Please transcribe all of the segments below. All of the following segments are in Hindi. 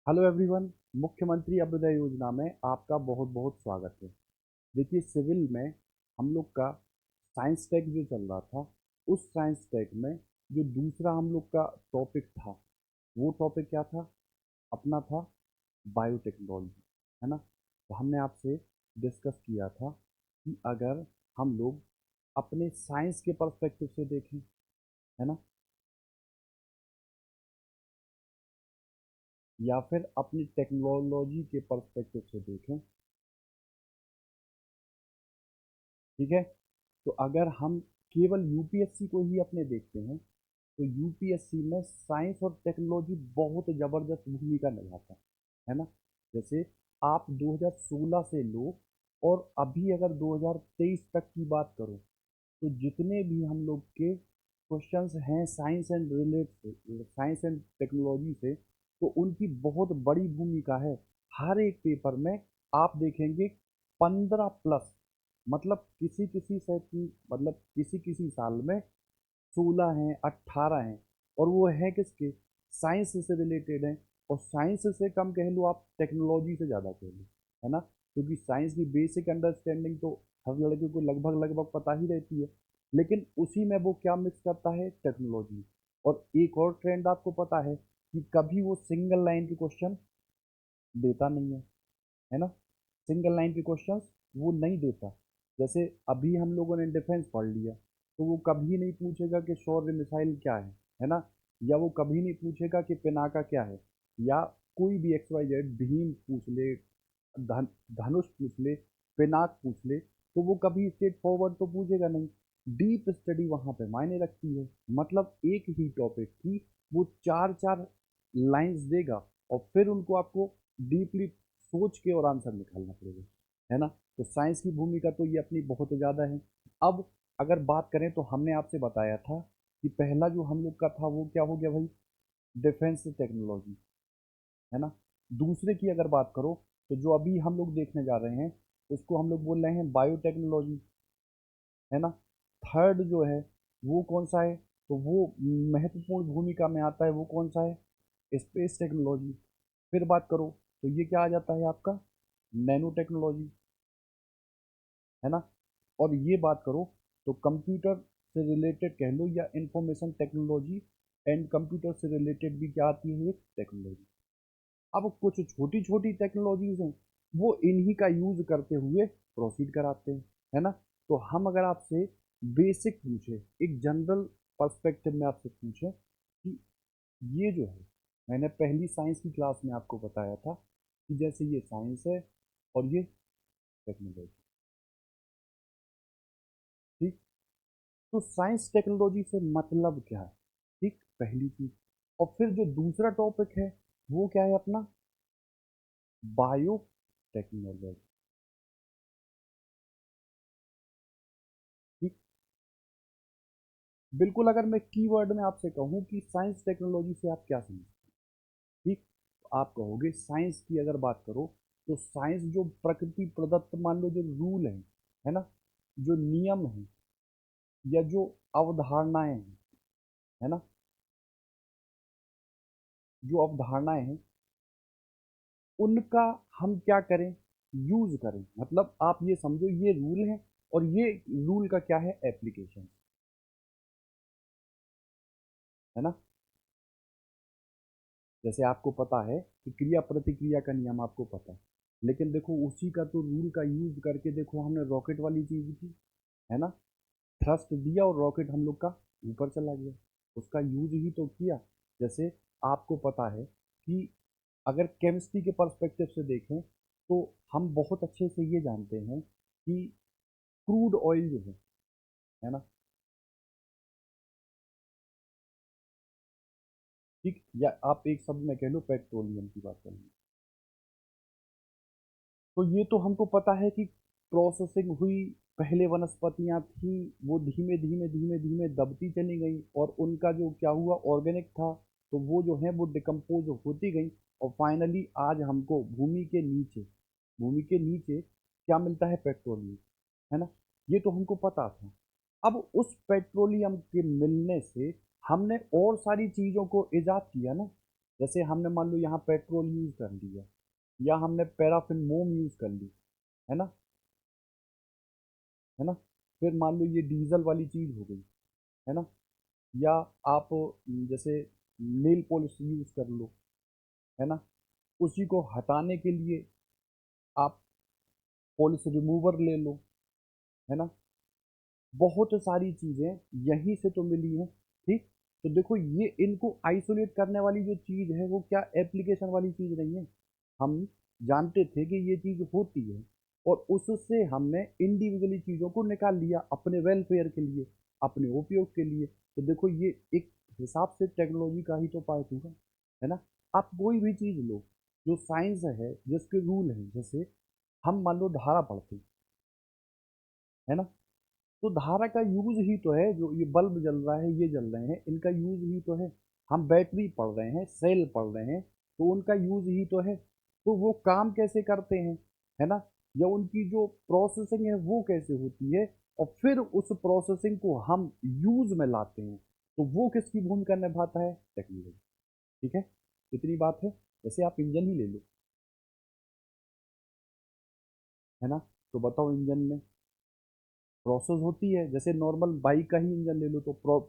Hello everyone. मुख्यमंत्री अभ्युदय योजना में आपका बहुत बहुत स्वागत है। देखिए, सिविल में हम लोग का साइंस टेक जो चल रहा था, उस साइंस टेक में जो दूसरा हम लोग का टॉपिक था, वो टॉपिक क्या था? अपना था बायोटेक्नोलॉजी, है ना। तो हमने आपसे डिस्कस किया था कि अगर हम लोग अपने साइंस के पर्सपेक्टिव से देखें, है ना, या फिर अपनी टेक्नोलॉजी के पर्सपेक्टिव से देखें, ठीक है। तो अगर हम केवल यूपीएससी को ही अपने देखते हैं, तो यूपीएससी में साइंस और टेक्नोलॉजी बहुत ज़बरदस्त भूमिका निभाता है ना। जैसे आप 2016 से लो और अभी अगर 2023 तक की बात करो, तो जितने भी हम लोग के क्वेश्चंस हैं साइंस एंड टेक्नोलॉजी से, तो उनकी बहुत बड़ी भूमिका है। हर एक पेपर में आप देखेंगे 15 प्लस, मतलब किसी किसी सेट की, मतलब किसी किसी साल में 16 हैं, 18 हैं, और वो है किसके? साइंस से रिलेटेड हैं। और साइंस से कम कह लो, आप टेक्नोलॉजी से ज़्यादा कह लो, है ना। क्योंकि साइंस की बेसिक अंडरस्टैंडिंग तो हर लड़के को लगभग लगभग पता ही रहती है, लेकिन उसी में वो क्या मिक्स करता है? टेक्नोलॉजी। और एक और ट्रेंड आपको पता है कि कभी वो सिंगल लाइन के क्वेश्चन देता नहीं है ना। सिंगल लाइन के क्वेश्चंस वो नहीं देता। जैसे अभी हम लोगों ने डिफेंस पढ़ लिया, तो वो कभी नहीं पूछेगा कि शौर्य मिसाइल क्या है ना। या वो कभी नहीं पूछेगा कि पिनाका क्या है, या कोई भी एक्स वाई जेड, भीम पूछ ले, धनुष पूछ ले, पिनाक पूछ ले, तो वो कभी स्ट्रेट फॉरवर्ड तो पूछेगा नहीं। डीप स्टडी वहाँ पे मायने रखती है। मतलब एक ही टॉपिक की वो चार चार लाइंस देगा, और फिर उनको आपको डीपली सोच के और आंसर निकालना पड़ेगा, है ना। तो साइंस की भूमिका तो ये अपनी बहुत ज़्यादा है। अब अगर बात करें, तो हमने आपसे बताया था कि पहला जो हम लोग का था वो क्या हो गया भाई? डिफेंस टेक्नोलॉजी, है ना। दूसरे की अगर बात करो, तो जो अभी हम लोग देखने जा रहे हैं, उसको हम लोग बोल रहे हैं बायोटेक्नोलॉजी, है ना। थर्ड जो है वो कौन सा है? तो वो महत्वपूर्ण भूमिका में आता है, वो कौन सा है? Space technology. फिर बात करो, तो ये क्या आ जाता है आपका? नैनो टेक्नोलॉजी, है ना। और ये बात करो, तो कंप्यूटर से रिलेटेड कह लो, या इंफॉर्मेशन टेक्नोलॉजी एंड कंप्यूटर से रिलेटेड भी क्या आती है? टेक्नोलॉजी। अब कुछ छोटी छोटी टेक्नोलॉजीज हैं, वो इन्हीं का यूज करते हुए प्रोसीड कराते हैं, है ना। तो हम अगर आपसे बेसिक पूछे, एक जनरल पर्सपेक्टिव में आपसे पूछे कि ये जो है, मैंने पहली साइंस की क्लास में आपको बताया था कि जैसे ये साइंस है और ये टेक्नोलॉजी, ठीक। तो साइंस टेक्नोलॉजी से मतलब क्या है? ठीक, पहली चीज। और फिर जो दूसरा टॉपिक है, वो क्या है अपना? बायो टेक्नोलॉजी, ठीक। बिल्कुल, अगर मैं कीवर्ड में आपसे कहूँ कि साइंस टेक्नोलॉजी से आप क्या समझते हैं, ठीक, तो आप कहोगे साइंस की अगर बात करो, तो साइंस जो प्रकृति प्रदत्त, मान लो जो रूल है ना, जो नियम है, या जो अवधारणाएं हैं, है ना, जो अवधारणाएं हैं, उनका हम क्या करें? यूज करें। मतलब आप ये समझो, ये रूल है, और ये रूल का क्या है? एप्लीकेशन, है ना। जैसे आपको पता है कि क्रिया प्रतिक्रिया का नियम आपको पता है, लेकिन देखो उसी का तो रूल का यूज करके देखो हमने रॉकेट वाली चीज की, है ना। थ्रस्ट दिया और रॉकेट हम लोग का ऊपर चला गया, उसका यूज ही तो किया। जैसे आपको पता है कि अगर केमिस्ट्री के पर्सपेक्टिव से देखें, तो हम बहुत अच्छे से ये जानते हैं कि क्रूड ऑयल जो है ना, ठीक, या आप एक शब्द में कह लो पेट्रोलियम की बात करें, तो ये तो हमको पता है कि प्रोसेसिंग हुई, पहले वनस्पतियां थी, वो धीमे धीमे धीमे धीमे दबती चली गई, और उनका जो क्या हुआ, ऑर्गेनिक था, तो वो जो है वो डिकम्पोज होती गई, और फाइनली आज हमको भूमि के नीचे क्या मिलता है? पेट्रोलियम, है ना। ये तो हमको पता था। अब उस पेट्रोलियम के मिलने से हमने और सारी चीज़ों को ईजाद किया ना। जैसे हमने मान लो यहाँ पेट्रोल यूज़ कर लिया, या हमने पैराफिन मोम यूज़ कर ली, है ना, है ना। फिर मान लो ये डीजल वाली चीज़ हो गई, है ना। या आप जैसे नेल पॉलिश यूज़ कर लो, है ना, उसी को हटाने के लिए आप पॉलिश रिमूवर ले लो, है ना। बहुत सारी चीज़ें यहीं से तो मिली हैं, ठीक। तो देखो ये इनको आइसोलेट करने वाली जो चीज़ है वो क्या एप्लीकेशन वाली चीज़ नहीं है। हम जानते थे कि ये चीज़ होती है, और उससे हमने इंडिविजुअली चीज़ों को निकाल लिया अपने वेलफेयर के लिए, अपने उपयोग के लिए। तो देखो ये एक हिसाब से टेक्नोलॉजी का ही तो पार्ट हुआ, है ना। आप कोई भी चीज़ लो जो साइंस है, जिसके रूल हैं, जैसे हम मान लो धारा पढ़ते हैं, है ना। तो धारा का यूज ही तो है, जो ये बल्ब जल रहा है, ये जल रहे हैं, इनका यूज ही तो है। हम बैटरी पढ़ रहे हैं, सेल पढ़ रहे हैं, तो उनका यूज ही तो है। तो वो काम कैसे करते हैं, है ना, या उनकी जो प्रोसेसिंग है वो कैसे होती है, और फिर उस प्रोसेसिंग को हम यूज में लाते हैं, तो वो किसकी भूमिका निभाता है, टेक्नोलॉजी। ठीक है, इतनी बात है। जैसे आप इंजन ही ले लो, है ना। तो बताओ इंजन में प्रोसेस होती है, जैसे नॉर्मल बाइक का ही इंजन ले लो, तो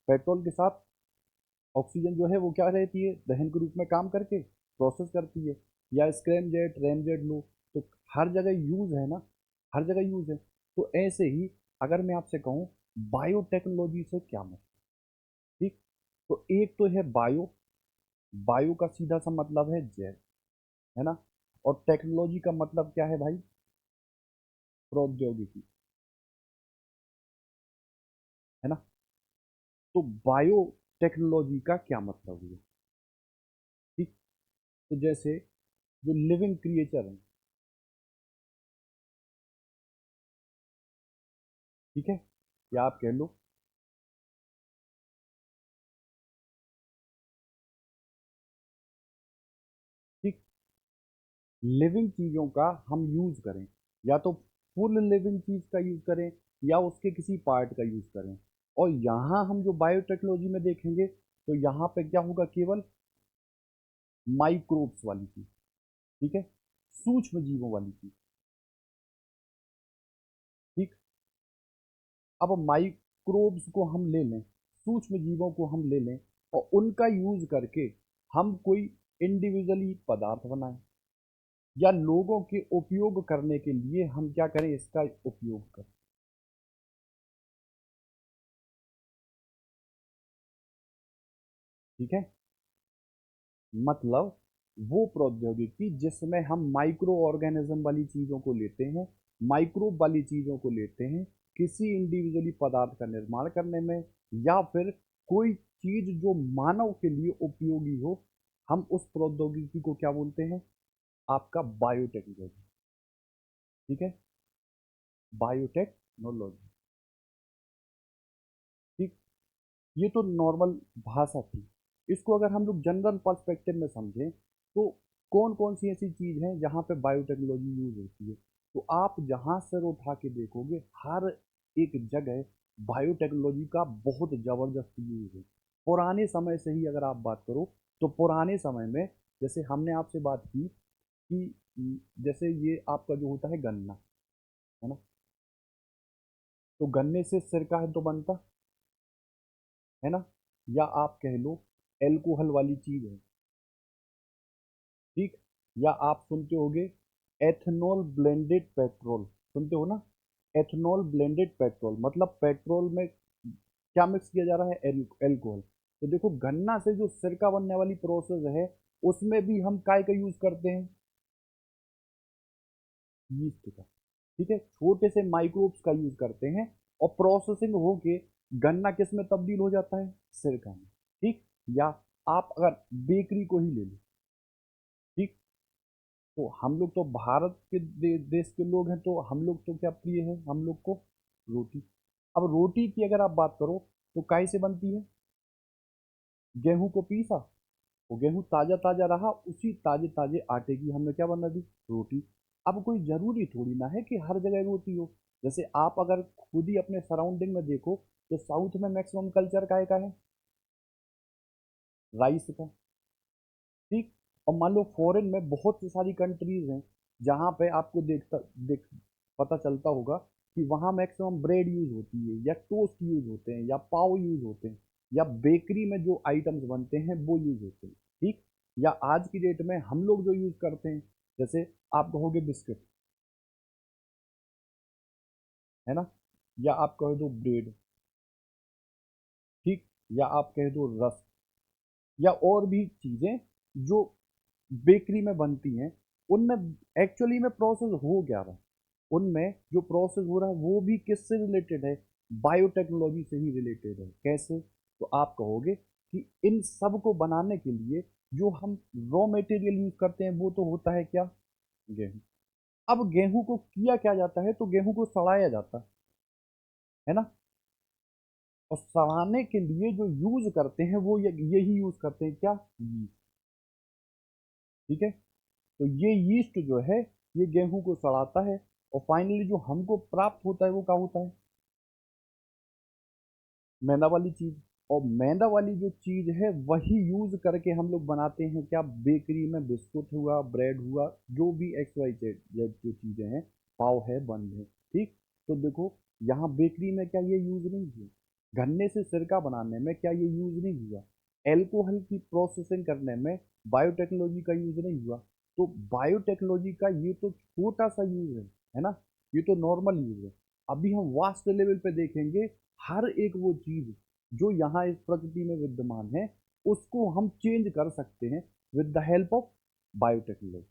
पेट्रोल के साथ ऑक्सीजन जो है वो क्या रहती है, दहन के रूप में काम करके प्रोसेस करती है। या स्क्रैम जेट, रैम जेट लो, तो हर जगह यूज है ना, हर जगह यूज है। तो ऐसे ही अगर मैं आपसे कहूँ बायोटेक्नोलॉजी से क्या मतलब, ठीक। तो एक तो है बायो, बायो का सीधा सा मतलब है जैव, है ना। और टेक्नोलॉजी का मतलब क्या है भाई, प्रौद्योगिकी, है ना। तो बायो टेक्नोलॉजी का क्या मतलब हुआ, ठीक। तो जैसे जो लिविंग क्रिएचर है, ठीक है, या आप कह लो, ठीक, लिविंग चीज़ों का हम यूज़ करें, या तो फुल लिविंग चीज़ का यूज़ करें, या उसके किसी पार्ट का यूज़ करें। और यहाँ हम जो बायोटेक्नोलॉजी में देखेंगे, तो यहाँ पे क्या होगा, केवल माइक्रोब्स वाली चीज़, ठीक है, सूक्ष्म जीवों वाली चीज़, ठीक। अब माइक्रोब्स को हम ले लें, सूक्ष्म जीवों को हम ले लें, और उनका यूज़ करके हम कोई इंडिविजुअली पदार्थ बनाएं, या लोगों के उपयोग करने के लिए हम क्या करें, इसका उपयोग करें, ठीक है। मतलब वो प्रौद्योगिकी जिसमें हम माइक्रो ऑर्गेनिज्म वाली चीज़ों को लेते हैं, माइक्रोब वाली चीज़ों को लेते हैं, किसी इंडिविजुअली पदार्थ का निर्माण करने में, या फिर कोई चीज़ जो मानव के लिए उपयोगी हो, हम उस प्रौद्योगिकी को क्या बोलते हैं, आपका बायोटेक्नोलॉजी, ठीक है, बायोटेक्नोलॉजी, ठीक। ये तो नॉर्मल भाषा थी। इसको अगर हम लोग जनरल पर्सपेक्टिव में समझें, तो कौन कौन सी ऐसी चीज़ हैं जहाँ पे बायोटेक्नोलॉजी यूज होती है, तो आप जहाँ सर उठा के देखोगे, हर एक जगह बायोटेक्नोलॉजी का बहुत ज़बरदस्त यूज है। पुराने समय से ही अगर आप बात करो, तो पुराने समय में, जैसे हमने आपसे बात की कि जैसे ये आपका जो होता है गन्ना, है ना, तो गन्ने से सिरका है तो बनता, है ना। या आप कह लो एल्कोहल वाली चीज़ है, ठीक। या आप सुनते होगे एथेनॉल ब्लेंडेड पेट्रोल, सुनते हो ना, एथेनॉल ब्लेंडेड पेट्रोल, मतलब पेट्रोल में क्या मिक्स किया जा रहा है, एल्कोहल। तो देखो गन्ना से जो सिरका बनने वाली प्रोसेस है, उसमें भी हम काय का यूज करते हैं, यीस्ट का, ठीक है, छोटे से माइक्रोब्स का यूज करते हैं, और प्रोसेसिंग होके गन्ना किस में तब्दील हो जाता है, सिरका में, ठीक। या आप अगर बेकरी को ही ले लो, ठीक। तो हम लोग तो भारत के देश के लोग हैं, तो हम लोग तो क्या प्रिय है हम लोग को, रोटी। अब रोटी की अगर आप बात करो, तो काय से बनती है, गेहूं को पीसा, वो गेहूं ताजा ताजा रहा, उसी ताजे ताजे आटे की हमने क्या बना दी, रोटी। अब कोई जरूरी थोड़ी ना है कि हर जगह रोटी हो। जैसे आप अगर खुद ही अपने सराउंडिंग में देखो, तो साउथ में मैक्सिमम कल्चर काय का है, राइस का, ठीक। और मान लो फॉरेन में बहुत सी सारी कंट्रीज हैं जहाँ पे आपको देख पता चलता होगा कि वहाँ मैक्सिमम ब्रेड यूज होती है, या टोस्ट यूज होते हैं, या पाव यूज होते हैं, या बेकरी में जो आइटम्स बनते हैं वो यूज होते हैं। ठीक। या आज की डेट में हम लोग जो यूज करते हैं, जैसे आप कहोगे बिस्किट, है ना, या आप कह दो ब्रेड, ठीक, या आप कह दो रस्क, या और भी चीजें जो बेकरी में बनती हैं, उनमें एक्चुअली में प्रोसेस हो क्या रहा है, उनमें जो प्रोसेस हो रहा है वो भी किससे रिलेटेड है, बायोटेक्नोलॉजी से ही रिलेटेड है। कैसे? तो आप कहोगे कि इन सब को बनाने के लिए जो हम रॉ मटेरियल यूज करते हैं वो तो होता है क्या, गेहूं। अब गेहूं को किया क्या जाता है, तो गेहूं को सड़ाया जाता है ना। और सड़ाने के लिए जो यूज करते हैं वो यही यूज करते हैं, क्या, यीस्ट। ठीक है। तो ये यीस्ट जो है ये गेहूं को सड़ाता है, और फाइनली जो हमको प्राप्त होता है वो क्या होता है, मैदा वाली चीज। और मैदा वाली जो चीज है वही यूज करके हम लोग बनाते हैं क्या, बेकरी में बिस्कुट हुआ, ब्रेड हुआ, जो भी एक्स वाई जेड जेड जो चीजें हैं, पाव है, बन है। ठीक। तो देखो, यहाँ बेकरी में क्या ये यूज नहीं हुआ, गन्ने से सिरका बनाने में क्या ये यूज नहीं हुआ, एल्कोहल की प्रोसेसिंग करने में बायोटेक्नोलॉजी का यूज नहीं हुआ। तो बायोटेक्नोलॉजी का ये तो छोटा सा यूज है ना, ये तो नॉर्मल यूज है। अभी हम वास्ट लेवल पे देखेंगे, हर एक वो चीज जो यहाँ इस प्रकृति में विद्यमान है उसको हम चेंज कर सकते हैं with the help of biotechnology.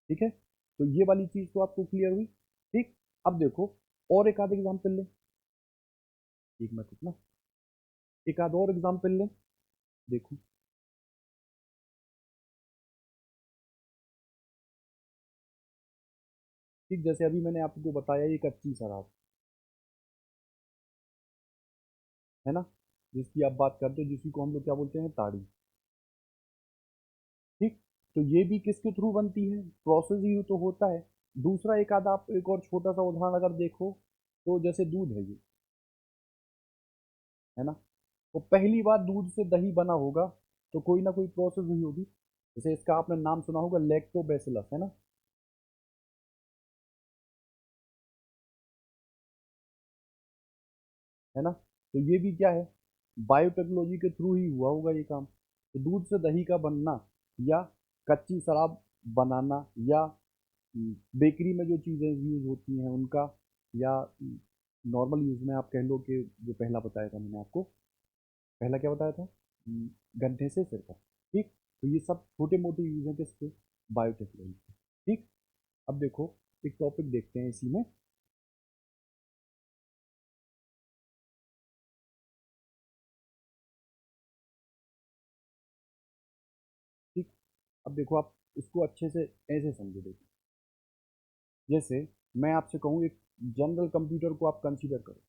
ठीक है। तो ये वाली चीज तो आपको क्लियर हुई। ठीक। अब देखो, और एक आध एग्जाम्पल लें, एक मिनट रुकना, एक आध और एग्जाम्पल लें। देखो, ठीक, जैसे अभी मैंने आपको बताया ये कच्ची शराब, है ना, जिसकी आप बात करते हो, जिसी को हम लोग क्या बोलते हैं, ताड़ी। ठीक। तो ये भी किसके थ्रू बनती है, प्रोसेस ही तो होता है। दूसरा एक आधा, आप एक और छोटा सा उदाहरण अगर देखो, तो जैसे दूध है ये, है ना, तो पहली बार दूध से दही बना होगा तो कोई ना कोई प्रोसेस हुई होगी। जैसे इसका आपने नाम सुना होगा, लैक्टोबैसिलस, है ना, है ना। तो ये भी क्या है, बायोटेक्नोलॉजी के थ्रू ही हुआ होगा ये काम। तो दूध से दही का बनना, या कच्ची शराब बनाना, या बेकरी में जो चीज़ें यूज होती हैं उनका, या नॉर्मल यूज में आप कह लो कि जो पहला बताया था मैंने आपको, पहला क्या बताया था, गड्ढे से सिरका। ठीक। तो ये सब छोटे मोटे यूज हैं किसके, बायोटेक्नोलॉजी। ठीक। अब देखो, एक टॉपिक देखते हैं इसी में। ठीक। अब देखो, आप इसको अच्छे से ऐसे समझो, देखो, जैसे मैं आपसे कहूँ एक जनरल कंप्यूटर को आप कंसीडर करो।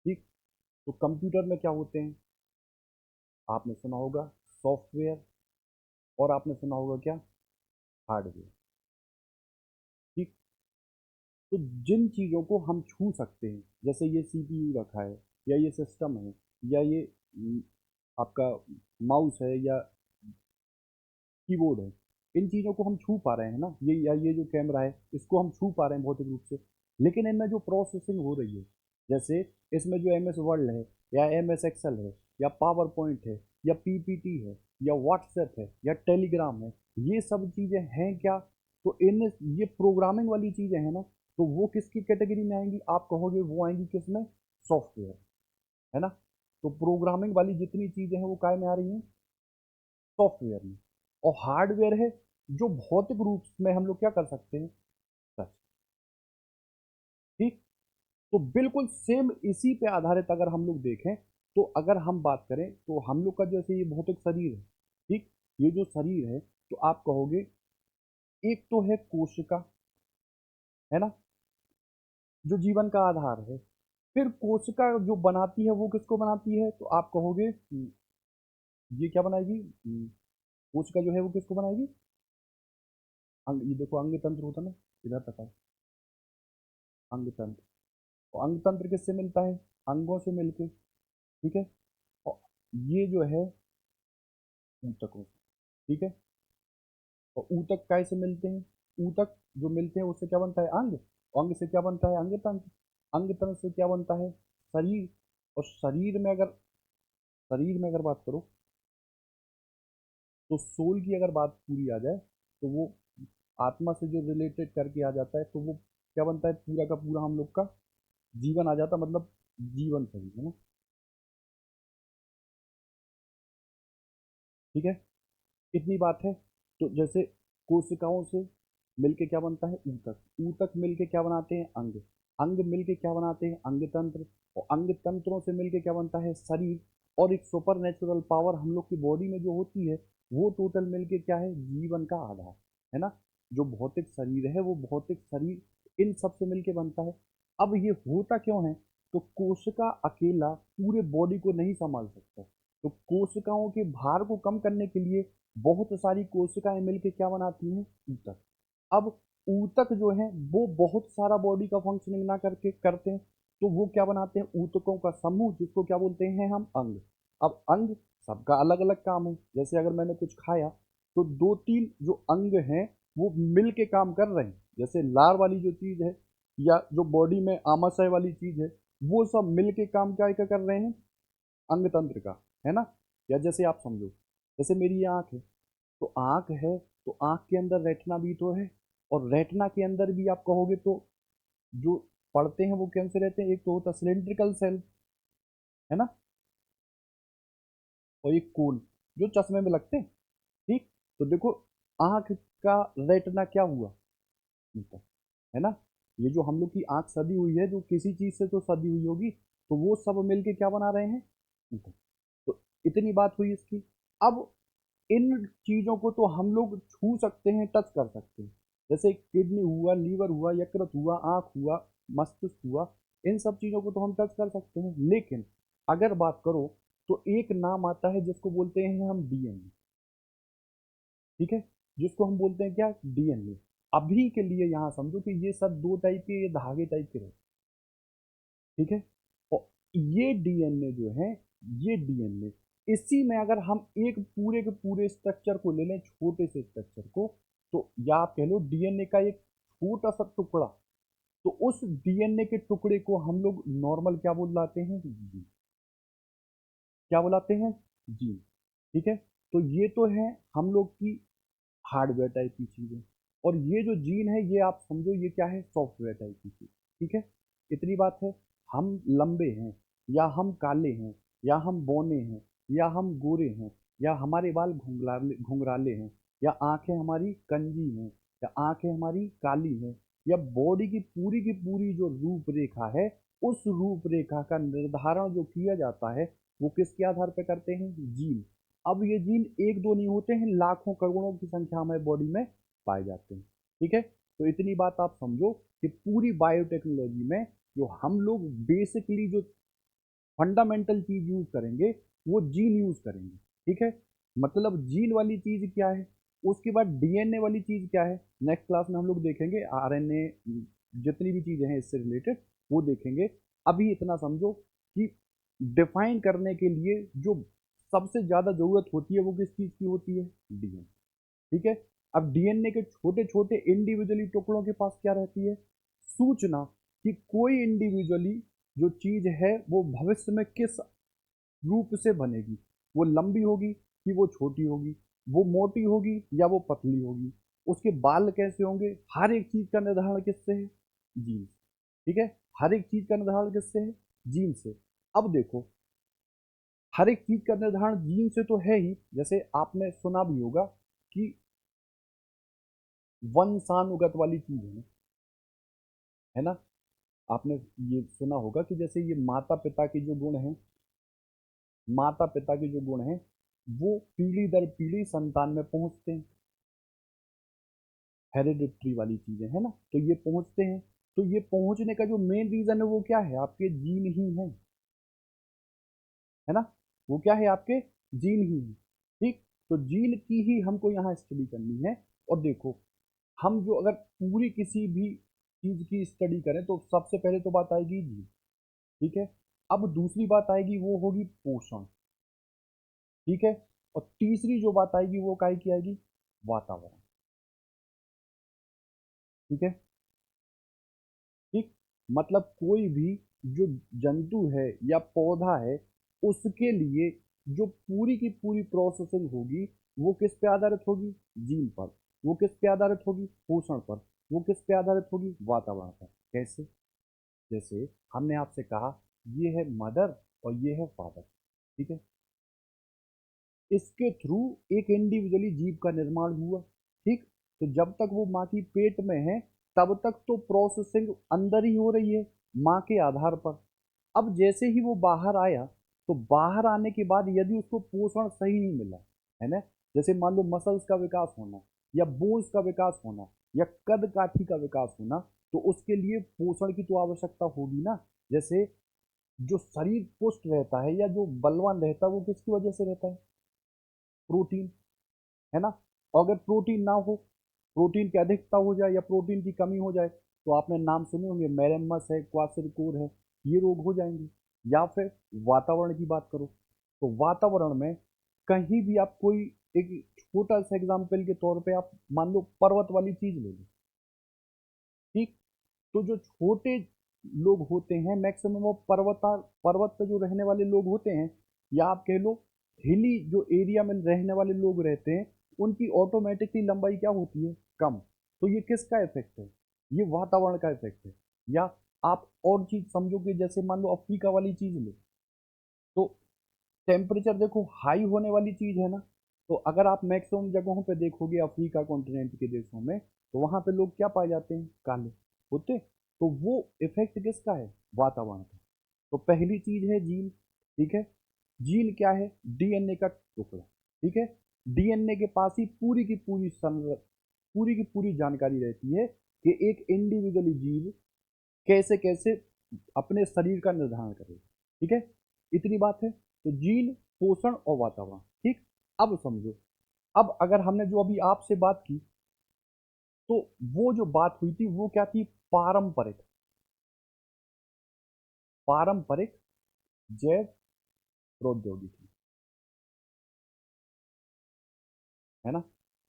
ठीक। तो कंप्यूटर में क्या होते हैं, आपने सुना होगा सॉफ्टवेयर, और आपने सुना होगा क्या, हार्डवेयर। ठीक। तो जिन चीज़ों को हम छू सकते हैं, जैसे ये सीपीयू रखा है, या ये सिस्टम है, या ये आपका माउस है, या कीबोर्ड है, इन चीज़ों को हम छू पा रहे हैं ना, ये या ये जो कैमरा है इसको हम छू पा रहे हैं भौतिक रूप से। लेकिन इनमें जो प्रोसेसिंग हो रही है, जैसे इसमें जो एम एस वर्ल्ड है, या एम एस एक्सेल है, या पावर पॉइंट है, या पीपीटी है, या व्हाट्सएप है, या टेलीग्राम है, ये सब चीज़ें हैं क्या, तो इन ये प्रोग्रामिंग वाली चीज़ें हैं ना, तो वो किसकी कैटेगरी में आएंगी, आप कहोगे वो आएंगी किसमें, सॉफ्टवेयर, है ना। तो प्रोग्रामिंग वाली जितनी चीज़ें हैं वो काय में आ रही हैं, सॉफ्टवेयर में। और हार्डवेयर है जो भौतिक रूप में हम लोग क्या कर सकते हैं, टच। ठीक। तो बिल्कुल सेम इसी पे आधारित अगर हम लोग देखें, तो अगर हम बात करें तो हम लोग का जैसे ये भौतिक शरीर है, ठीक, ये जो शरीर है, तो आप कहोगे एक तो है कोशिका, है ना, जो जीवन का आधार है। फिर कोशिका जो बनाती है वो किसको बनाती है, तो आप कहोगे ये क्या बनाएगी, कोशिका जो है वो किसको बनाएगी, अंग। ये देखो अंग तंत्र होता है ना, इधर तक आओ, अंग तंत्र। तो अंग तंत्र किससे मिलता है, अंगों से मिलके। ठीक है। और ये जो है ऊतकों से। ठीक है। और ऊतक काय से मिलते हैं? ऊतक जो मिलते हैं उससे क्या बनता है? अंग। अंग से क्या बनता है? अंग तंत्र। अंग तंत्र से क्या बनता है? शरीर। और शरीर में अगर बात करो तो सोल की अगर बात पूरी आ जाए तो वो आत्मा से जो रिलेटेड करके आ जाता है, तो वो क्या बनता है? पूरा का पूरा हम लोग का जीवन आ जाता, मतलब जीवन शरीर, है ना। ठीक है, इतनी बात है। तो जैसे कोशिकाओं से मिलके क्या बनता है? ऊतक। ऊतक मिलके क्या बनाते हैं? अंग। अंग मिलके क्या बनाते हैं? अंग तंत्र। और अंग तंत्रों से मिलके क्या बनता है? शरीर। और एक सुपर नेचुरल पावर हम लोग की बॉडी में जो होती है, वो टोटल मिलके क्या है? जीवन का आधार, है ना। जो भौतिक शरीर है, वो भौतिक शरीर इन सब से मिलके बनता है। अब ये होता क्यों है? तो कोशिका अकेला पूरे बॉडी को नहीं संभाल सकता। तो कोशिकाओं के भार को कम करने के लिए बहुत सारी कोशिकाएं मिलकर क्या बनाती हैं? ऊतक। अब ऊतक जो है वो बहुत सारा बॉडी का फंक्शनिंग ना करके करते हैं, तो वो क्या बनाते हैं? ऊतकों का समूह, जिसको क्या बोलते हैं हम? अंग। अब अंग सबका अलग अलग काम है। जैसे अगर मैंने कुछ खाया तो दो तीन जो अंग हैं वो मिल के काम कर रहे हैं। जैसे लार वाली जो चीज़ है, या जो बॉडी में आमाशय वाली चीज़ है, वो सब मिल के काम क्या क्या कर रहे हैं? अंग तंत्र का, है ना। या जैसे आप समझो, जैसे मेरी ये आँख है, तो आँख है, तो आँख के अंदर रेटिना भी तो है। और रेटिना के अंदर भी आप कहोगे तो जो पढ़ते हैं वो कौन से रहते हैं? एक तो होता है सिलेंड्रिकल सेल, है ना। और एक कोन, जो चश्मे में लगते हैं। ठीक। तो देखो, आँख का रेटिना क्या हुआ? ठीक है ना। ये जो हम लोग की आँख सदी हुई है, जो किसी चीज़ से तो सदी हुई होगी, तो वो सब मिलके क्या बना रहे हैं? ठीक है। तो इतनी बात हुई इसकी। अब इन चीज़ों को तो हम लोग छू सकते हैं, टच कर सकते हैं। जैसे किडनी हुआ, लीवर हुआ, यकृत हुआ, आँख हुआ, मस्तिष्क हुआ, इन सब चीज़ों को तो हम टच कर सकते हैं। लेकिन अगर बात करो तो एक नाम आता है जिसको बोलते हैं हम डीएनए। ठीक है, जिसको हम बोलते हैं क्या? डीएनए। अभी के लिए यहाँ समझो कि ये सब दो टाइप के, ये धागे टाइप के रहते हैं। ठीक है। और ये डीएनए जो है, ये डीएनए, इसी में अगर हम एक पूरे के पूरे स्ट्रक्चर को ले लें, छोटे से स्ट्रक्चर को, तो या आप कह लो डीएनए का एक छोटा सा टुकड़ा, तो उस डीएनए के टुकड़े को हम लोग नॉर्मल क्या बुलाते हैं? जीन। क्या बुलाते हैं? जीन। ठीक है। तो ये तो है हम लोग की हार्डवेयर टाइप की चीज़ है। और ये जो जीन है, ये आप समझो ये क्या है? सॉफ्टवेयर टाइप की चीज़। ठीक है, इतनी बात है। हम लंबे हैं, या हम काले हैं, या हम बौने हैं, या हम गोरे हैं, या हमारे बाल घुंघराले घुंघराले हैं, या आंखें हमारी कंजी हैं, या आंखें हमारी काली हैं, या बॉडी की पूरी जो रूपरेखा है, उस रूपरेखा का निर्धारण जो किया जाता है, वो किसके आधार पर करते हैं? जीन। अब ये जीन एक दो नहीं होते हैं, लाखों करोड़ों की संख्या में बॉडी में पाए जाते हैं। ठीक है। तो इतनी बात आप समझो कि पूरी बायोटेक्नोलॉजी में जो हम लोग बेसिकली जो फंडामेंटल चीज यूज करेंगे, वो जीन यूज करेंगे। ठीक है। मतलब जीन वाली चीज क्या है, उसके बाद डीएनए वाली चीज क्या है, नेक्स्ट क्लास में हम लोग देखेंगे। आरएनए, जितनी भी चीजें हैं इससे रिलेटेड, वो देखेंगे। अभी इतना समझो कि डिफाइन करने के लिए जो सबसे ज्यादा जरूरत होती है, वो किस चीज की होती है? डीएनए। ठीक है। अब डीएनए के छोटे छोटे इंडिविजुअली टुकड़ों के पास क्या रहती है? सूचना, कि कोई इंडिविजुअली जो चीज है वो भविष्य में किस रूप से बनेगी। वो लंबी होगी कि वो छोटी होगी, वो मोटी होगी या वो पतली होगी, उसके बाल कैसे होंगे, हर एक चीज का निर्धारण किससे है? जीन। ठीक है। हर एक चीज का निर्धारण किससे है? जीन से। अब देखो, हर एक चीज का निर्धारण जीन से तो है ही। जैसे आपने सुना भी होगा कि वंशानुगत वाली चीज है ना। आपने ये सुना होगा कि जैसे ये माता पिता के जो गुण हैं, माता पिता के जो गुण हैं, वो पीढ़ी दर पीढ़ी संतान में पहुंचते हैं। हेरिडिटरी वाली चीजें है ना, तो ये पहुंचते हैं। तो ये पहुंचने का जो मेन रीजन है वो क्या है? आपके जीन ही है ना। वो क्या है? आपके जीन ही है। ठीक। तो जीन की ही हमको यहाँ स्टडी करनी है। और देखो, हम जो अगर पूरी किसी भी चीज की स्टडी करें, तो सबसे पहले तो बात आएगी जीन। ठीक है। अब दूसरी बात आएगी, वो होगी पोषण। ठीक है। और तीसरी जो बात आएगी वो काय की आएगी, वातावरण। ठीक है, ठीक। मतलब कोई भी जो जंतु है या पौधा है, उसके लिए जो पूरी की पूरी प्रोसेसिंग होगी वो किस पे आधारित होगी, जीन पर। वो किस पे आधारित होगी, पोषण पर। वो किस पे आधारित होगी, वातावरण पर। कैसे? जैसे हमने आपसे कहा, ये है मदर और ये है फादर। ठीक है, इसके थ्रू एक इंडिविजुअली जीव का निर्माण हुआ। ठीक, तो जब तक वो माँ की पेट में है तब तक तो प्रोसेसिंग अंदर ही हो रही है, माँ के आधार पर। अब जैसे ही वो बाहर आया, तो बाहर आने के बाद यदि उसको पोषण सही नहीं मिला, है ना, जैसे मान लो मसल्स का विकास होना, या बोन्स का विकास होना, या कद काठी का विकास होना, तो उसके लिए पोषण की तो आवश्यकता होगी ना। जैसे जो शरीर पुष्ट रहता है या जो बलवान रहता है वो किसकी वजह से रहता है, प्रोटीन, है ना। और अगर प्रोटीन ना हो, प्रोटीन की अधिकता हो जाए या प्रोटीन की कमी हो जाए, तो आपने नाम सुने होंगे, मैलेमस है, क्वासिरकोर है, ये रोग हो जाएंगे। या फिर वातावरण की बात करो, तो वातावरण में कहीं भी आप कोई एक छोटा सा एग्जाम्पल के तौर पे आप मान लो पर्वत वाली चीज ले लो। ठीक, तो जो छोटे लोग होते हैं मैक्सिमम वो पर्वत पे जो रहने वाले लोग होते हैं, या आप कह लो हिली जो एरिया में रहने वाले लोग रहते हैं, उनकी ऑटोमेटिकली लंबाई क्या होती है, कम। तो ये किसका इफेक्ट है, ये वातावरण का इफेक्ट है। या आप और चीज समझो कि जैसे मान लो अफ्रीका वाली चीज लो, तो टेम्परेचर देखो हाई होने वाली चीज है ना। तो अगर आप मैक्सिमम जगहों पे देखोगे अफ्रीका कॉन्टिनेंट के देशों में, तो वहां पे लोग क्या पाए जाते हैं, काले होते। तो वो इफेक्ट किसका है, वातावरण का। तो पहली चीज है जीन। ठीक है, जीन क्या है, डीएनए का टुकड़ा। ठीक है, डीएनए के पास ही पूरी की पूरी जानकारी रहती है कि एक इंडिविजुअली जीव कैसे कैसे अपने शरीर का निर्धारण करेगा। ठीक है, इतनी बात है। तो जीन, पोषण और वातावरण। ठीक, अब समझो, अब अगर हमने जो अभी आपसे बात की, तो वो जो बात हुई थी वो क्या थी, पारंपरिक, पारंपरिक जैव प्रौद्योगिकी, है ना।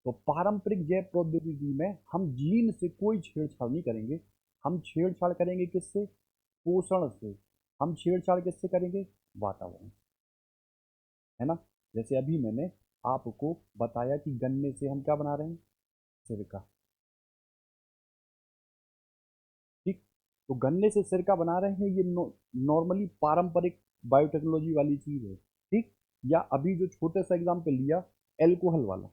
तो पारंपरिक जैव प्रौद्योगिकी में हम जीन से कोई छेड़छाड़ नहीं करेंगे। हम छेड़छाड़ करेंगे किससे, पोषण से। हम छेड़छाड़ किससे करेंगे, वातावरण, है ना। जैसे अभी मैंने आपको बताया कि गन्ने से हम क्या बना रहे हैं, सिरका। ठीक, तो गन्ने से सिरका बना रहे हैं, ये नॉर्मली पारंपरिक बायोटेक्नोलॉजी वाली चीज है। ठीक, या अभी जो छोटे सा एग्जाम्पल लिया, एल्कोहल वाला।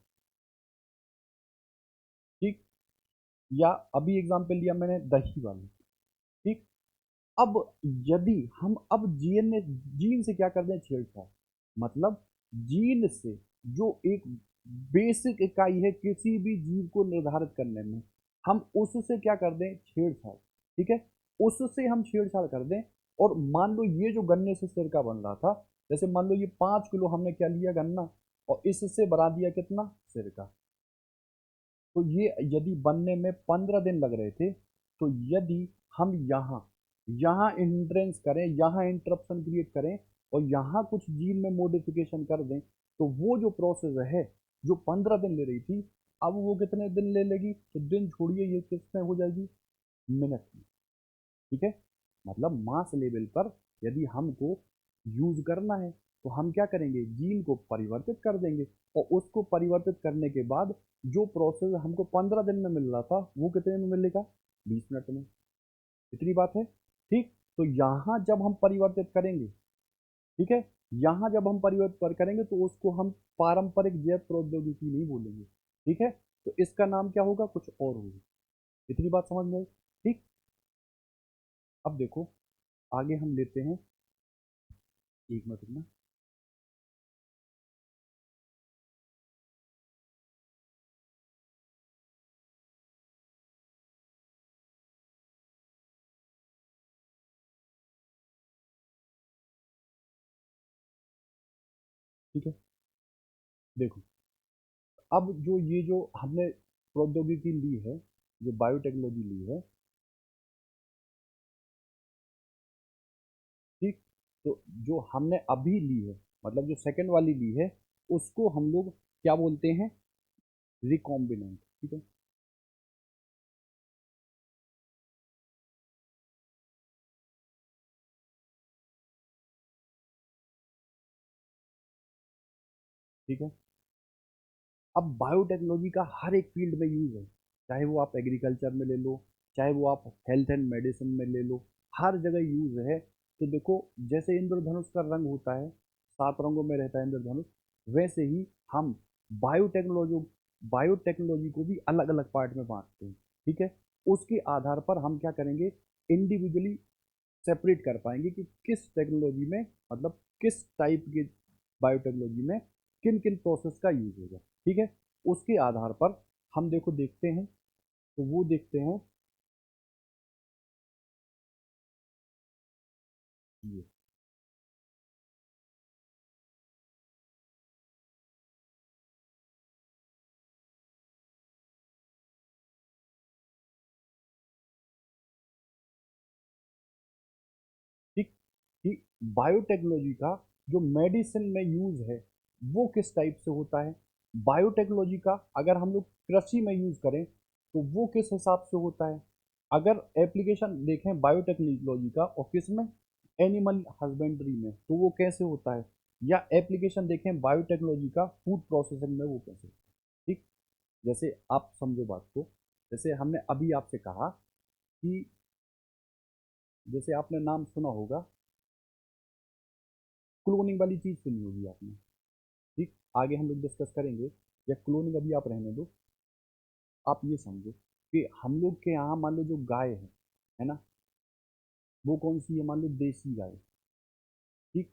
ठीक, या अभी एग्जाम्पल लिया मैंने दही वाला। ठीक, अब यदि हम अब जीन से क्या कर दें, छेड़छाड़, मतलब जीन से जो एक बेसिक इकाई है किसी भी जीव को निर्धारित करने में, हम उससे क्या कर दें, छेड़छाड़। ठीक है, उससे हम छेड़छाड़ कर दें। और मान लो ये जो गन्ने से सिरका बन रहा था, जैसे मान लो ये 5 किलो हमने क्या लिया, गन्ना, और इससे बना दिया कितना, सिरका। तो ये यदि बनने में 15 दिन लग रहे थे, तो यदि हम यहाँ यहाँ इंट्रेंस करें, यहाँ इंटरप्शन क्रिएट करें, और यहाँ कुछ जीन में मॉडिफिकेशन कर दें, तो वो जो प्रोसेस है जो 15 दिन ले रही थी, अब वो कितने दिन ले लेगी, तो दिन छोड़िए, ये किसमें हो जाएगी, मिनट में। ठीक है, मतलब मास लेवल पर यदि हमको यूज करना है, तो हम क्या करेंगे, जीन को परिवर्तित कर देंगे। और उसको परिवर्तित करने के बाद जो प्रोसेस हमको 15 दिन में मिल रहा था, वो कितने में मिलेगा, 20 मिनट में। इतनी बात है। ठीक, तो यहाँ जब हम परिवर्तित करेंगे, ठीक है, यहाँ जब हम परिवर्तित करेंगे तो उसको हम पारंपरिक जैव प्रौद्योगिकी नहीं बोलेंगे। ठीक है, तो इसका नाम क्या होगा, कुछ और होगा। इतनी बात समझ में आई। ठीक, अब देखो आगे हम लेते हैं, एक मिनट रुकना। ठीक है, देखो, अब जो ये जो हमने प्रौद्योगिकी ली है, जो बायोटेक्नोलॉजी ली है, ठीक, तो जो हमने अभी ली है, मतलब जो सेकंड वाली ली है, उसको हम लोग क्या बोलते हैं, रिकॉम्बिनेंट। ठीक है, ठीक है। अब बायोटेक्नोलॉजी का हर एक फील्ड में यूज है, चाहे वो आप एग्रीकल्चर में ले लो, चाहे वो आप हेल्थ एंड मेडिसिन में ले लो, हर जगह यूज है। तो देखो, जैसे इंद्रधनुष का रंग होता है, 7 रंगों में रहता है इंद्रधनुष, वैसे ही हम बायोटेक्नोलॉजी बायोटेक्नोलॉजी को भी अलग अलग पार्ट में बांटते हैं। ठीक है, उसके आधार पर हम क्या करेंगे, इंडिविजुअली सेपरेट कर पाएंगे कि किस टेक्नोलॉजी में, मतलब किस टाइप के बायोटेक्नोलॉजी में किन किन प्रोसेस का यूज होगा। ठीक है, उसके आधार पर हम देखो देखते हैं, तो वो देखते हैं ये। ठीक, कि बायोटेक्नोलॉजी का जो मेडिसिन में यूज है वो किस टाइप से होता है, बायोटेक्नोलॉजी का अगर हम लोग कृषि में यूज करें तो वो किस हिसाब से होता है, अगर एप्लीकेशन देखें बायोटेक्नोलॉजी का ऑफिस में, एनिमल हस्बेंड्री में, तो वो कैसे होता है, या एप्लीकेशन देखें बायोटेक्नोलॉजी का फूड प्रोसेसिंग में, वो कैसे होता है। ठीक, जैसे आप समझो बात को, जैसे हमने अभी आपसे कहा कि, जैसे आपने नाम सुना होगा, क्लोनिंग वाली चीज़ सुनी होगी आपने। ठीक, आगे हम लोग डिस्कस करेंगे, या क्लोनिंग अभी आप रहने दो। आप ये समझो कि हम लोग के यहाँ मान लो जो गाय है ना, वो कौन सी है, मान लो देसी गाय। ठीक,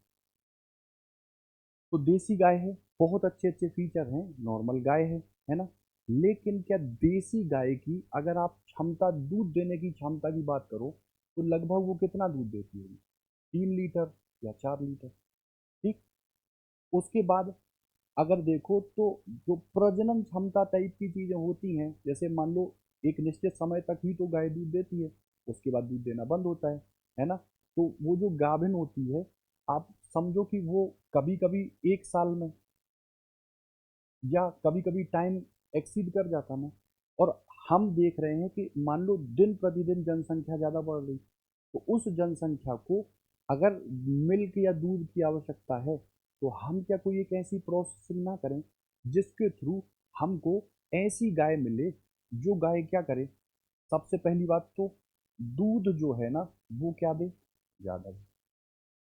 तो देसी गाय है, बहुत अच्छे अच्छे फीचर हैं, नॉर्मल गाय है ना। लेकिन क्या देसी गाय की अगर आप क्षमता, दूध देने की क्षमता की बात करो, तो लगभग वो कितना दूध देती होगी, 3 लीटर या 4 लीटर। ठीक, उसके बाद अगर देखो तो जो प्रजनन क्षमता टाइप की चीजें होती हैं, जैसे मान लो एक निश्चित समय तक ही तो गाय दूध देती है, उसके बाद दूध देना बंद होता है ना। तो वो जो गाभिन होती है, आप समझो कि वो कभी कभी 1 साल में, या कभी कभी टाइम एक्सीड कर जाता ना। और हम देख रहे हैं कि मान लो दिन प्रतिदिन जनसंख्या ज़्यादा बढ़ रही, तो उस जनसंख्या को अगर मिल्क या दूध की आवश्यकता है, तो हम क्या कोई एक ऐसी प्रोसेसिंग ना करें जिसके थ्रू हमको ऐसी गाय मिले, जो गाय क्या करे, सबसे पहली बात तो दूध जो है ना, वो क्या दे, ज़्यादा दे।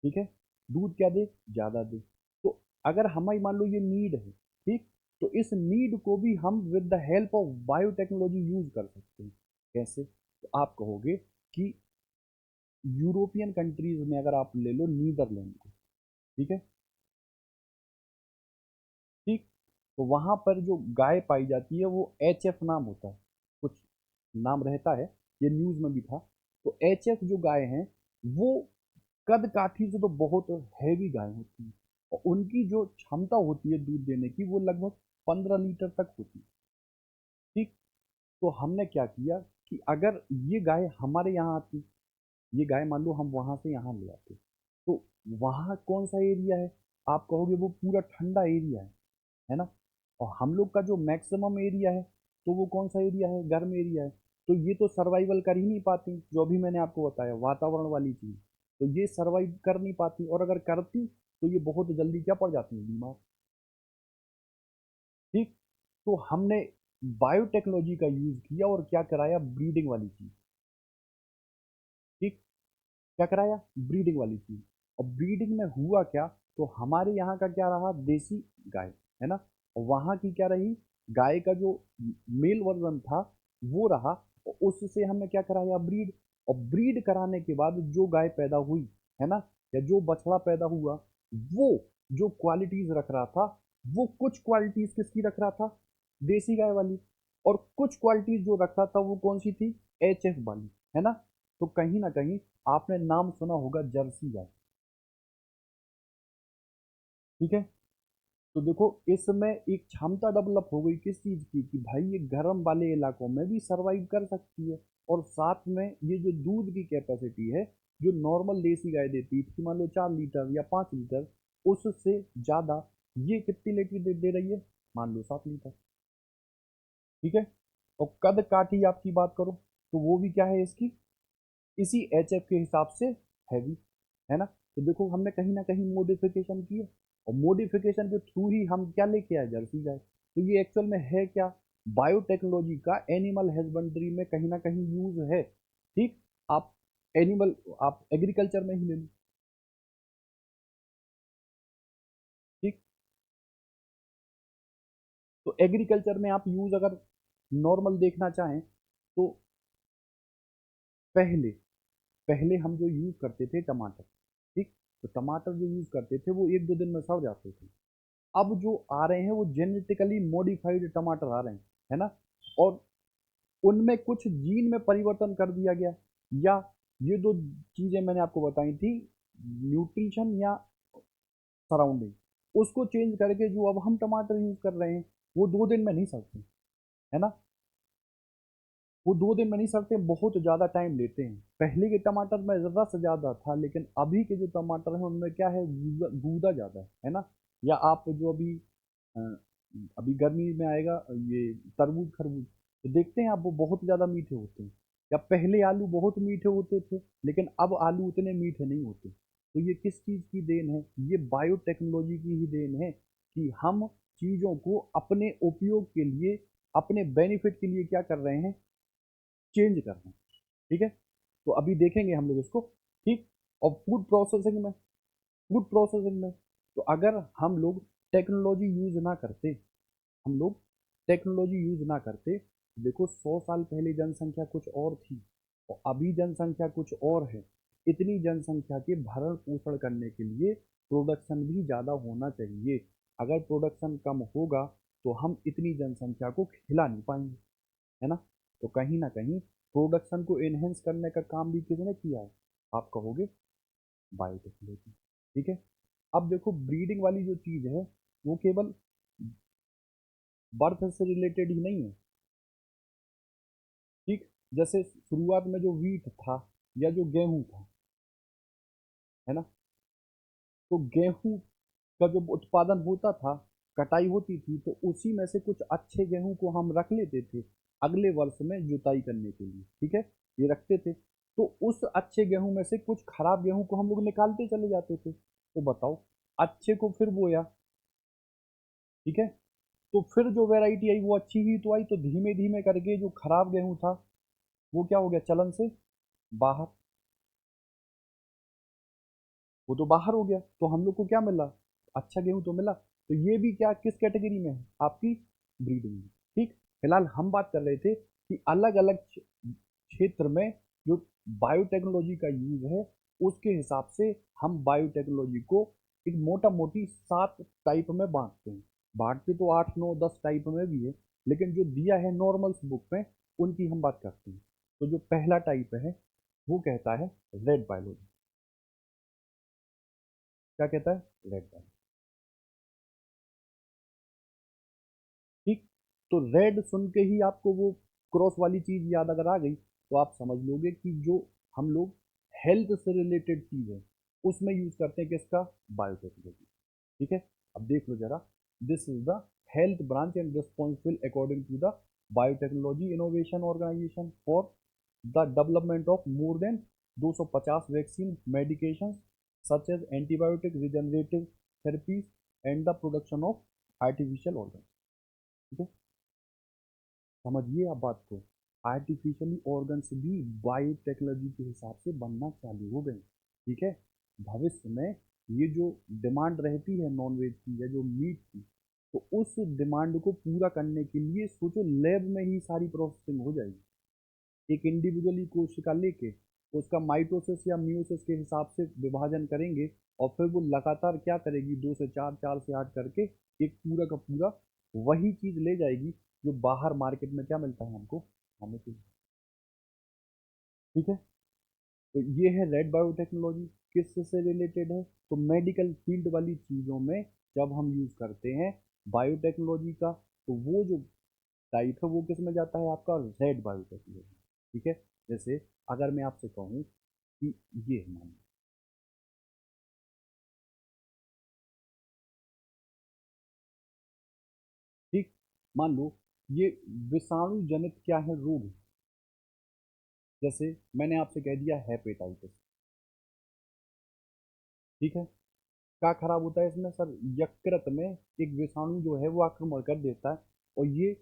ठीक है, दूध क्या दे, ज़्यादा दे। तो अगर हमारी मान लो ये नीड है, ठीक, तो इस नीड को भी हम with the help of biotechnology use कर सकते हैं। कैसे, तो आप कहोगे कि यूरोपियन कंट्रीज में अगर आप ले लो नीदरलैंड को, ठीक है, ठीक, तो वहाँ पर जो गाय पाई जाती है वो HF नाम होता है, कुछ नाम रहता है, ये न्यूज़ में भी था। तो HF जो गाय हैं, वो कद काठी से तो बहुत हैवी गाय होती है, और उनकी जो क्षमता होती है दूध देने की, वो लगभग 15 लीटर तक होती है। ठीक, तो हमने क्या किया कि अगर ये गाय हमारे यहाँ आती, ये गाय मान लो हम वहाँ से यहाँ ले आते, तो वहाँ कौन सा एरिया है, आप कहोगे वो पूरा ठंडा एरिया है ना। और हम लोग का जो मैक्सिमम एरिया है, तो वो कौन सा एरिया है, गर्म एरिया है। तो ये तो सर्वाइवल कर ही नहीं पाती, जो अभी मैंने आपको बताया वातावरण वाली चीज़, तो ये सर्वाइव कर नहीं पाती, और अगर करती तो ये बहुत जल्दी क्या पड़ जाती है, बीमार। ठीक, तो हमने बायोटेक्नोलॉजी का यूज़ किया और क्या कराया, ब्रीडिंग वाली चीज़। ठीक, क्या कराया, ब्रीडिंग वाली चीज़। और ब्रीडिंग में हुआ क्या, तो हमारे यहाँ का क्या रहा, देसी गाय, है ना, और वहाँ की क्या रही, गाय का जो मेल वर्जन था वो रहा, और उससे हमने क्या कराया, ब्रीड। और ब्रीड कराने के बाद जो गाय पैदा हुई, है ना, या जो बछड़ा पैदा हुआ, वो जो क्वालिटीज रख रहा था, वो कुछ क्वालिटीज किसकी रख रहा था, देसी गाय वाली। और कुछ क्वालिटीज जो रख रहा था वो कौन सी थी, HF वाली, है ना। तो कहीं ना कहीं आपने नाम सुना होगा जर्सी गाय। ठीक है, तो देखो इसमें एक क्षमता डेवलप हो गई किस चीज़ की, कि भाई ये गर्म वाले इलाकों में भी सरवाइव कर सकती है। और साथ में ये जो दूध की कैपेसिटी है, जो नॉर्मल देसी गाय देती थी मान लो 4 लीटर या 5 लीटर, उससे ज़्यादा ये कितनी लीटर दे रही है, मान लो 7 लीटर, ठीक है। और कद काठी आपकी बात करो तो वो भी क्या है इसकी, इसी HF के हिसाब से हैवी, है ना। तो देखो हमने कहीं ना कहीं मॉडिफिकेशन की है, और मॉडिफिकेशन के थ्रू ही हम क्या लेके आए, जर्सी गाय। तो ये एक्चुअल में है क्या, बायोटेक्नोलॉजी का एनिमल हस्बेंड्री में कहीं ना कहीं यूज है, ठीक। आप एनिमल, आप एग्रीकल्चर में ही ले लो, ठीक। तो एग्रीकल्चर में आप यूज अगर नॉर्मल देखना चाहें तो पहले पहले हम जो यूज करते थे टमाटर, ठीक। तो टमाटर जो यूज करते थे वो 1-2 दिन में सड़ जाते थे। अब जो आ रहे हैं वो जेनेटिकली मॉडिफाइड टमाटर आ रहे हैं, है ना। और उनमें कुछ जीन में परिवर्तन कर दिया गया, या ये दो चीजें मैंने आपको बताई थी, न्यूट्रिशन या सराउंडिंग, उसको चेंज करके जो अब हम टमाटर यूज कर रहे हैं वो 2 दिन में नहीं सड़ते, है ना। वो 2 दिन में नहीं सड़ते, बहुत ज़्यादा टाइम लेते हैं। पहले के टमाटर में रस ज़्यादा था, लेकिन अभी के जो टमाटर हैं उनमें क्या है, गूदा गूदा ज़्यादा है ना। या आप जो अभी अ, अभी गर्मी में आएगा ये तरबूज खरबूज, तो देखते हैं आप वो बहुत ज़्यादा मीठे होते हैं। या पहले आलू बहुत मीठे होते थे, लेकिन अब आलू उतने मीठे नहीं होते। तो ये किस चीज़ की देन है, ये बायोटेक्नोलॉजी की ही देन है, कि हम चीज़ों को अपने उपयोग के लिए, अपने बेनिफिट के लिए क्या कर रहे हैं, चेंज कर रहे हैं, ठीक है। तो अभी देखेंगे हम लोग इसको, ठीक। और फूड प्रोसेसिंग में तो अगर हम लोग टेक्नोलॉजी यूज ना करते, हम लोग टेक्नोलॉजी यूज ना करते, देखो 100 साल पहले जनसंख्या कुछ और थी और अभी जनसंख्या कुछ और है। इतनी जनसंख्या के भरण पोषण करने के लिए प्रोडक्शन भी ज़्यादा होना चाहिए। अगर प्रोडक्शन कम होगा तो हम इतनी जनसंख्या को खिला नहीं पाएंगे, है ना। तो कहीं ना कहीं प्रोडक्शन को एनहेंस करने का काम भी किसने किया है, आप कहोगे बायोटेक्नोलॉजी, ठीक है। अब देखो ब्रीडिंग वाली जो चीज़ है वो केवल बर्थ से रिलेटेड ही नहीं है, ठीक। जैसे शुरुआत में जो वीट था या जो गेहूं था, है ना, तो गेहूं का जब उत्पादन होता था, कटाई होती थी, तो उसी में से कुछ अच्छे गेहूं को हम रख लेते थे अगले वर्ष में जुताई करने के लिए, ठीक है। ये रखते थे, तो उस अच्छे गेहूं में से कुछ खराब गेहूं को हम लोग निकालते चले जाते थे। तो बताओ, अच्छे को फिर बोया, ठीक है, तो फिर जो वैरायटी आई वो अच्छी ही तो आई, तो धीमे धीमे करके जो खराब गेहूं था वो क्या हो गया, चलन से बाहर, वो तो बाहर हो गया, तो हम लोग को क्या मिला, अच्छा गेहूं तो मिला। तो ये भी क्या किस कैटेगरी में है, आपकी ब्रीडिंग में, ठीक। फिलहाल हम बात कर रहे थे कि अलग अलग क्षेत्र में जो बायोटेक्नोलॉजी का यूज है, उसके हिसाब से हम बायोटेक्नोलॉजी को एक मोटा मोटी 7 टाइप में बांटते हैं। बांटते तो 8 9 10 टाइप में भी है, लेकिन जो दिया है नॉर्मल बुक में उनकी हम बात करते हैं। तो जो पहला टाइप है वो कहता है रेड बायोलॉजी। क्या कहता है, रेड बायोलॉजी, ठीक। तो रेड सुन के ही आपको वो क्रॉस वाली चीज याद अगर आ गई तो आप समझ लोगे कि जो हम लोग हेल्थ से रिलेटेड चीज है उसमें यूज करते हैं किसका, बायोटेक्नोलॉजी, ठीक है। अब देख लो जरा, this is the health branch and responsible according to the biotechnology innovation organisation for the development of more than 250 vaccine medication such as antibiotic regenerative therapies and the production of artificial organ, ठीक है। समझिए आप बात को, आर्टिफिशियली ऑर्गन्स भी बायोटेक्नोलॉजी के हिसाब से बनना चालू हो गए, ठीक है। भविष्य में ये जो डिमांड रहती है नॉनवेज की या जो मीट की, तो उस डिमांड को पूरा करने के लिए सोचो लैब में ही सारी प्रोसेसिंग हो जाएगी। एक इंडिविजुअली कोशिका लेके उसका माइटोसिस या मियोसिस के हिसाब से विभाजन करेंगे, और फिर वो लगातार क्या करेगी, 2 से 4, 4 से 8 करके एक पूरा का पूरा वही चीज ले जाएगी जो बाहर मार्केट में क्या मिलता है हमको, हमें तो, ठीक है। तो ये है रेड बायोटेक्नोलॉजी, किस से रिलेटेड है, तो मेडिकल फील्ड वाली चीज़ों में जब हम यूज़ करते हैं बायोटेक्नोलॉजी का, तो वो जो टाइप है वो किस में जाता है, आपका रेड बायोटेक्नोलॉजी, ठीक है। जैसे अगर मैं आपसे कहूँ कि ये है, मान लो मान लो ये विषाणु जनित क्या है, रोग है। जैसे मैंने आपसे कह दिया हेपेटाइटिस, ठीक है। क्या खराब होता है इसमें सर, यकृत में एक विषाणु जो है वो आक्रमण कर देता है, और ये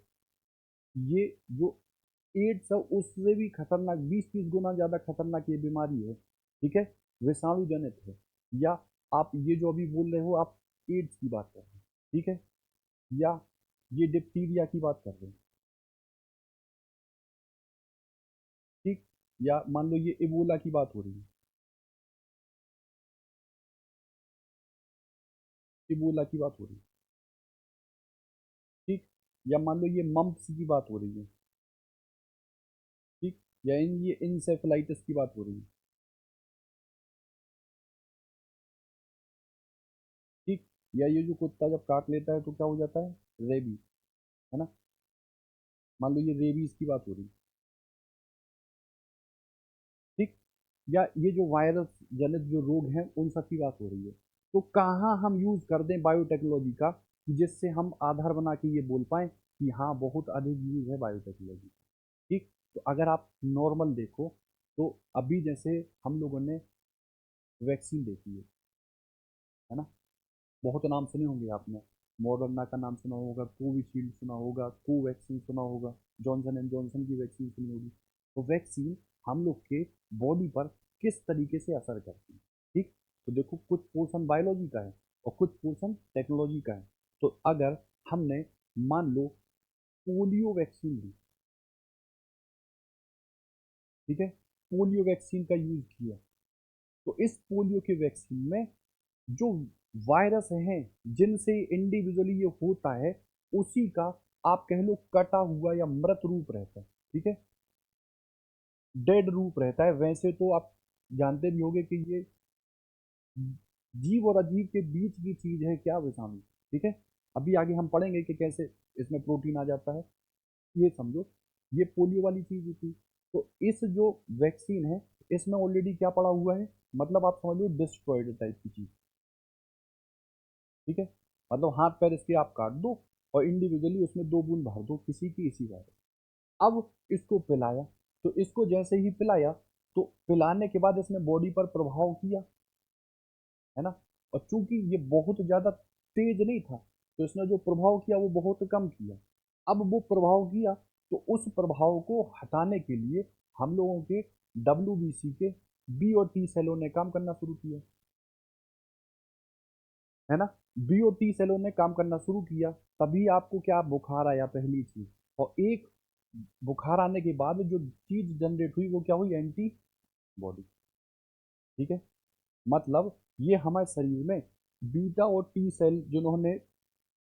जो एड्स है उससे भी खतरनाक, 20-30 गुना ज़्यादा खतरनाक ये बीमारी है, ठीक है। विषाणु जनित है। या आप ये जो अभी बोल रहे हो, आप एड्स की बात कर रहे हैं, ठीक है। या ये डिप्टीरिया की बात कर रहे हैं, ठीक। या मान लो ये इबोला की बात हो रही है, इबोला की बात हो रही है, ठीक। या मान लो ये मम्प्स की बात हो रही है, ठीक। या ये इंसेफेलाइटिस की बात हो रही है, ठीक। या ये जो कुत्ता जब काट लेता है तो क्या हो जाता है, रेबीज, है ना। मान लो ये रेबीज की बात हो रही है, ठीक। या ये जो वायरस जनित जो रोग हैं उन सब की बात हो रही है। तो कहाँ हम यूज़ कर दें बायोटेक्नोलॉजी का, कि जिससे हम आधार बना के ये बोल पाएँ कि हाँ बहुत अधिक यूज़ है बायोटेक्नोलॉजी, ठीक। तो अगर आप नॉर्मल देखो, तो अभी जैसे हम लोगों ने वैक्सीन देखी है ना। बहुत नाम सुने होंगे आपने, मॉडर्ना का नाम सुना होगा, कोविशील्ड सुना होगा, कोवैक्सीन सुना होगा, जॉनसन एंड जॉनसन की वैक्सीन सुनी होगी। तो वैक्सीन हम लोग के बॉडी पर किस तरीके से असर करती है, ठीक। तो देखो कुछ पोर्शन बायोलॉजी का है और कुछ पोर्शन टेक्नोलॉजी का है। तो अगर हमने मान लो पोलियो वैक्सीन ली, ठीक है, पोलियो वैक्सीन का यूज किया, तो इस पोलियो के वैक्सीन में जो वायरस हैं जिनसे इंडिविजुअली ये होता है, उसी का आप कह लो कटा हुआ या मृत रूप रहता है, ठीक है, डेड रूप रहता है। वैसे तो आप जानते भी होंगे कि ये जीव और अजीव के बीच की चीज है क्या, विषाणु, ठीक है। अभी आगे हम पढ़ेंगे कि कैसे इसमें प्रोटीन आ जाता है। ये समझो, ये पोलियो वाली चीज थी। तो इस जो वैक्सीन है, इसमें ऑलरेडी क्या पड़ा हुआ है, मतलब आप समझ लो डिस्ट्रॉयड टाइप की चीज, ठीक है। मतलब हाथ पैर इसके आप काट दो और इंडिविजुअली उसमें 2 बूंद भर दो किसी की इसी बात। अब इसको पिलाया, तो इसको जैसे ही पिलाया, तो पिलाने के बाद इसने बॉडी पर प्रभाव किया, है ना। और चूंकि ये बहुत ज़्यादा तेज नहीं था, तो इसने जो प्रभाव किया वो बहुत कम किया। अब वो प्रभाव किया, तो उस प्रभाव को हटाने के लिए हम लोगों के WBC के बी और टी सेलों ने काम करना शुरू किया, है ना। बी और टी सेलों ने काम करना शुरू किया, तभी आपको क्या बुखार आया, पहली चीज। और एक बुखार आने के बाद जो चीज जनरेट हुई वो क्या हुई, एंटी बॉडी, ठीक है। मतलब ये हमारे शरीर में बीटा और टी सेल जिन्होंने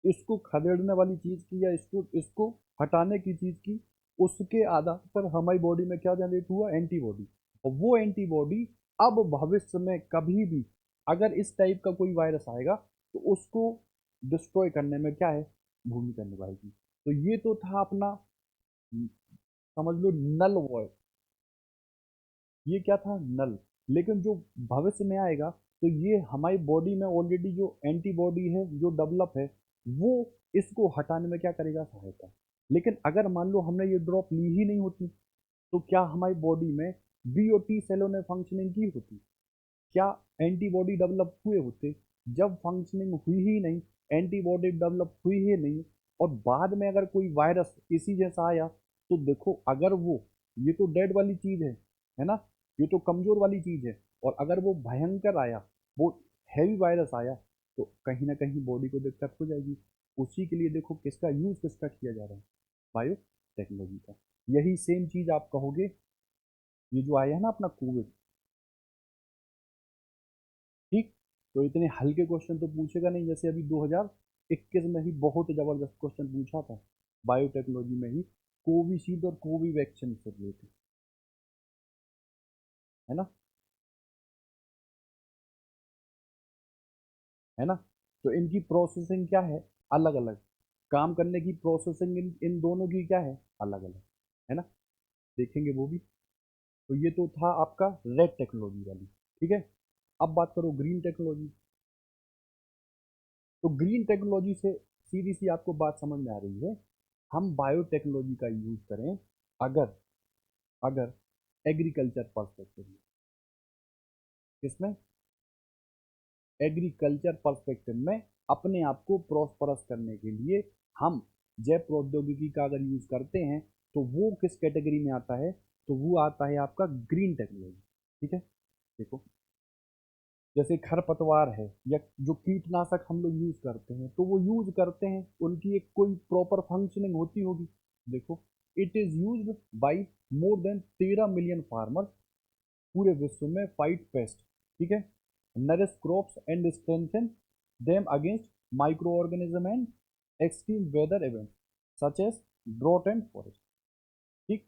इसको खदेड़ने वाली चीज की या इसको इसको हटाने की चीज की, उसके आधार पर हमारी बॉडी में क्या जनरेट हुआ, एंटीबॉडी। और वो एंटीबॉडी अब भविष्य में कभी भी अगर इस टाइप का कोई वायरस आएगा, तो उसको डिस्ट्रॉय करने में क्या है, भूमिका निभाएगी। तो ये तो था अपना, समझ लो नल वॉय, ये क्या था, नल। लेकिन जो भविष्य में आएगा, तो ये हमारी बॉडी में ऑलरेडी जो एंटीबॉडी है जो डेवलप है, वो इसको हटाने में क्या करेगा, सहायता। लेकिन अगर मान लो हमने ये ड्रॉप ली ही नहीं होती, तो क्या हमारी बॉडी में बी और टी सेलों ने फंक्शनिंग की होती, क्या एंटीबॉडी डेवलप हुए होते। जब फंक्शनिंग हुई ही नहीं, एंटीबॉडी डेवलप हुई ही नहीं, और बाद में अगर कोई वायरस इसी जैसा आया, तो देखो अगर वो, ये तो डेड वाली चीज है ना, ये तो कमजोर वाली चीज है। और अगर वो भयंकर आया, वो हैवी वायरस आया, तो कहीं ना कहीं बॉडी को दिक्कत हो जाएगी। उसी के लिए देखो किसका यूज किसका किया जा रहा है, बायो टेक्नोलॉजी का। यही सेम चीज आप कहोगे, ये जो आया है ना अपना कोविड, ठीक। तो इतने हल्के क्वेश्चन तो पूछेगा नहीं, जैसे अभी 2021 में ही बहुत जबरदस्त क्वेश्चन पूछा था बायोटेक्नोलॉजी में ही, कोविशील्ड और कोविवैक्सीन से रिलेटेड, है ना, है ना। तो इनकी प्रोसेसिंग क्या है, अलग अलग। काम करने की प्रोसेसिंग इन दोनों की क्या है, अलग अलग, है ना। देखेंगे वो भी। तो ये तो था आपका रेड टेक्नोलॉजी वाली, ठीक है। अब बात करो ग्रीन टेक्नोलॉजी। तो ग्रीन टेक्नोलॉजी से सीधी सी आपको बात समझ में आ रही है हम बायोटेक्नोलॉजी का यूज करें अगर अगर एग्रीकल्चर पर्सपेक्टिव में, किसमें, एग्रीकल्चर पर्सपेक्टिव में अपने आप को प्रॉस्परस करने के लिए हम जैव प्रौद्योगिकी का अगर यूज करते हैं तो वो किस कैटेगरी में आता है, तो वो आता है आपका ग्रीन टेक्नोलॉजी। ठीक है, देखो जैसे खरपतवार है या जो कीटनाशक हम लोग यूज करते हैं, तो वो यूज करते हैं, उनकी एक कोई प्रॉपर फंक्शनिंग होती होगी। देखो, it is used by more than 13 million farmers पूरे विश्व में फाइट पेस्ट। ठीक है, nourish crops and strengthen them against micro organism and extreme weather event such as drought and forest. ठीक,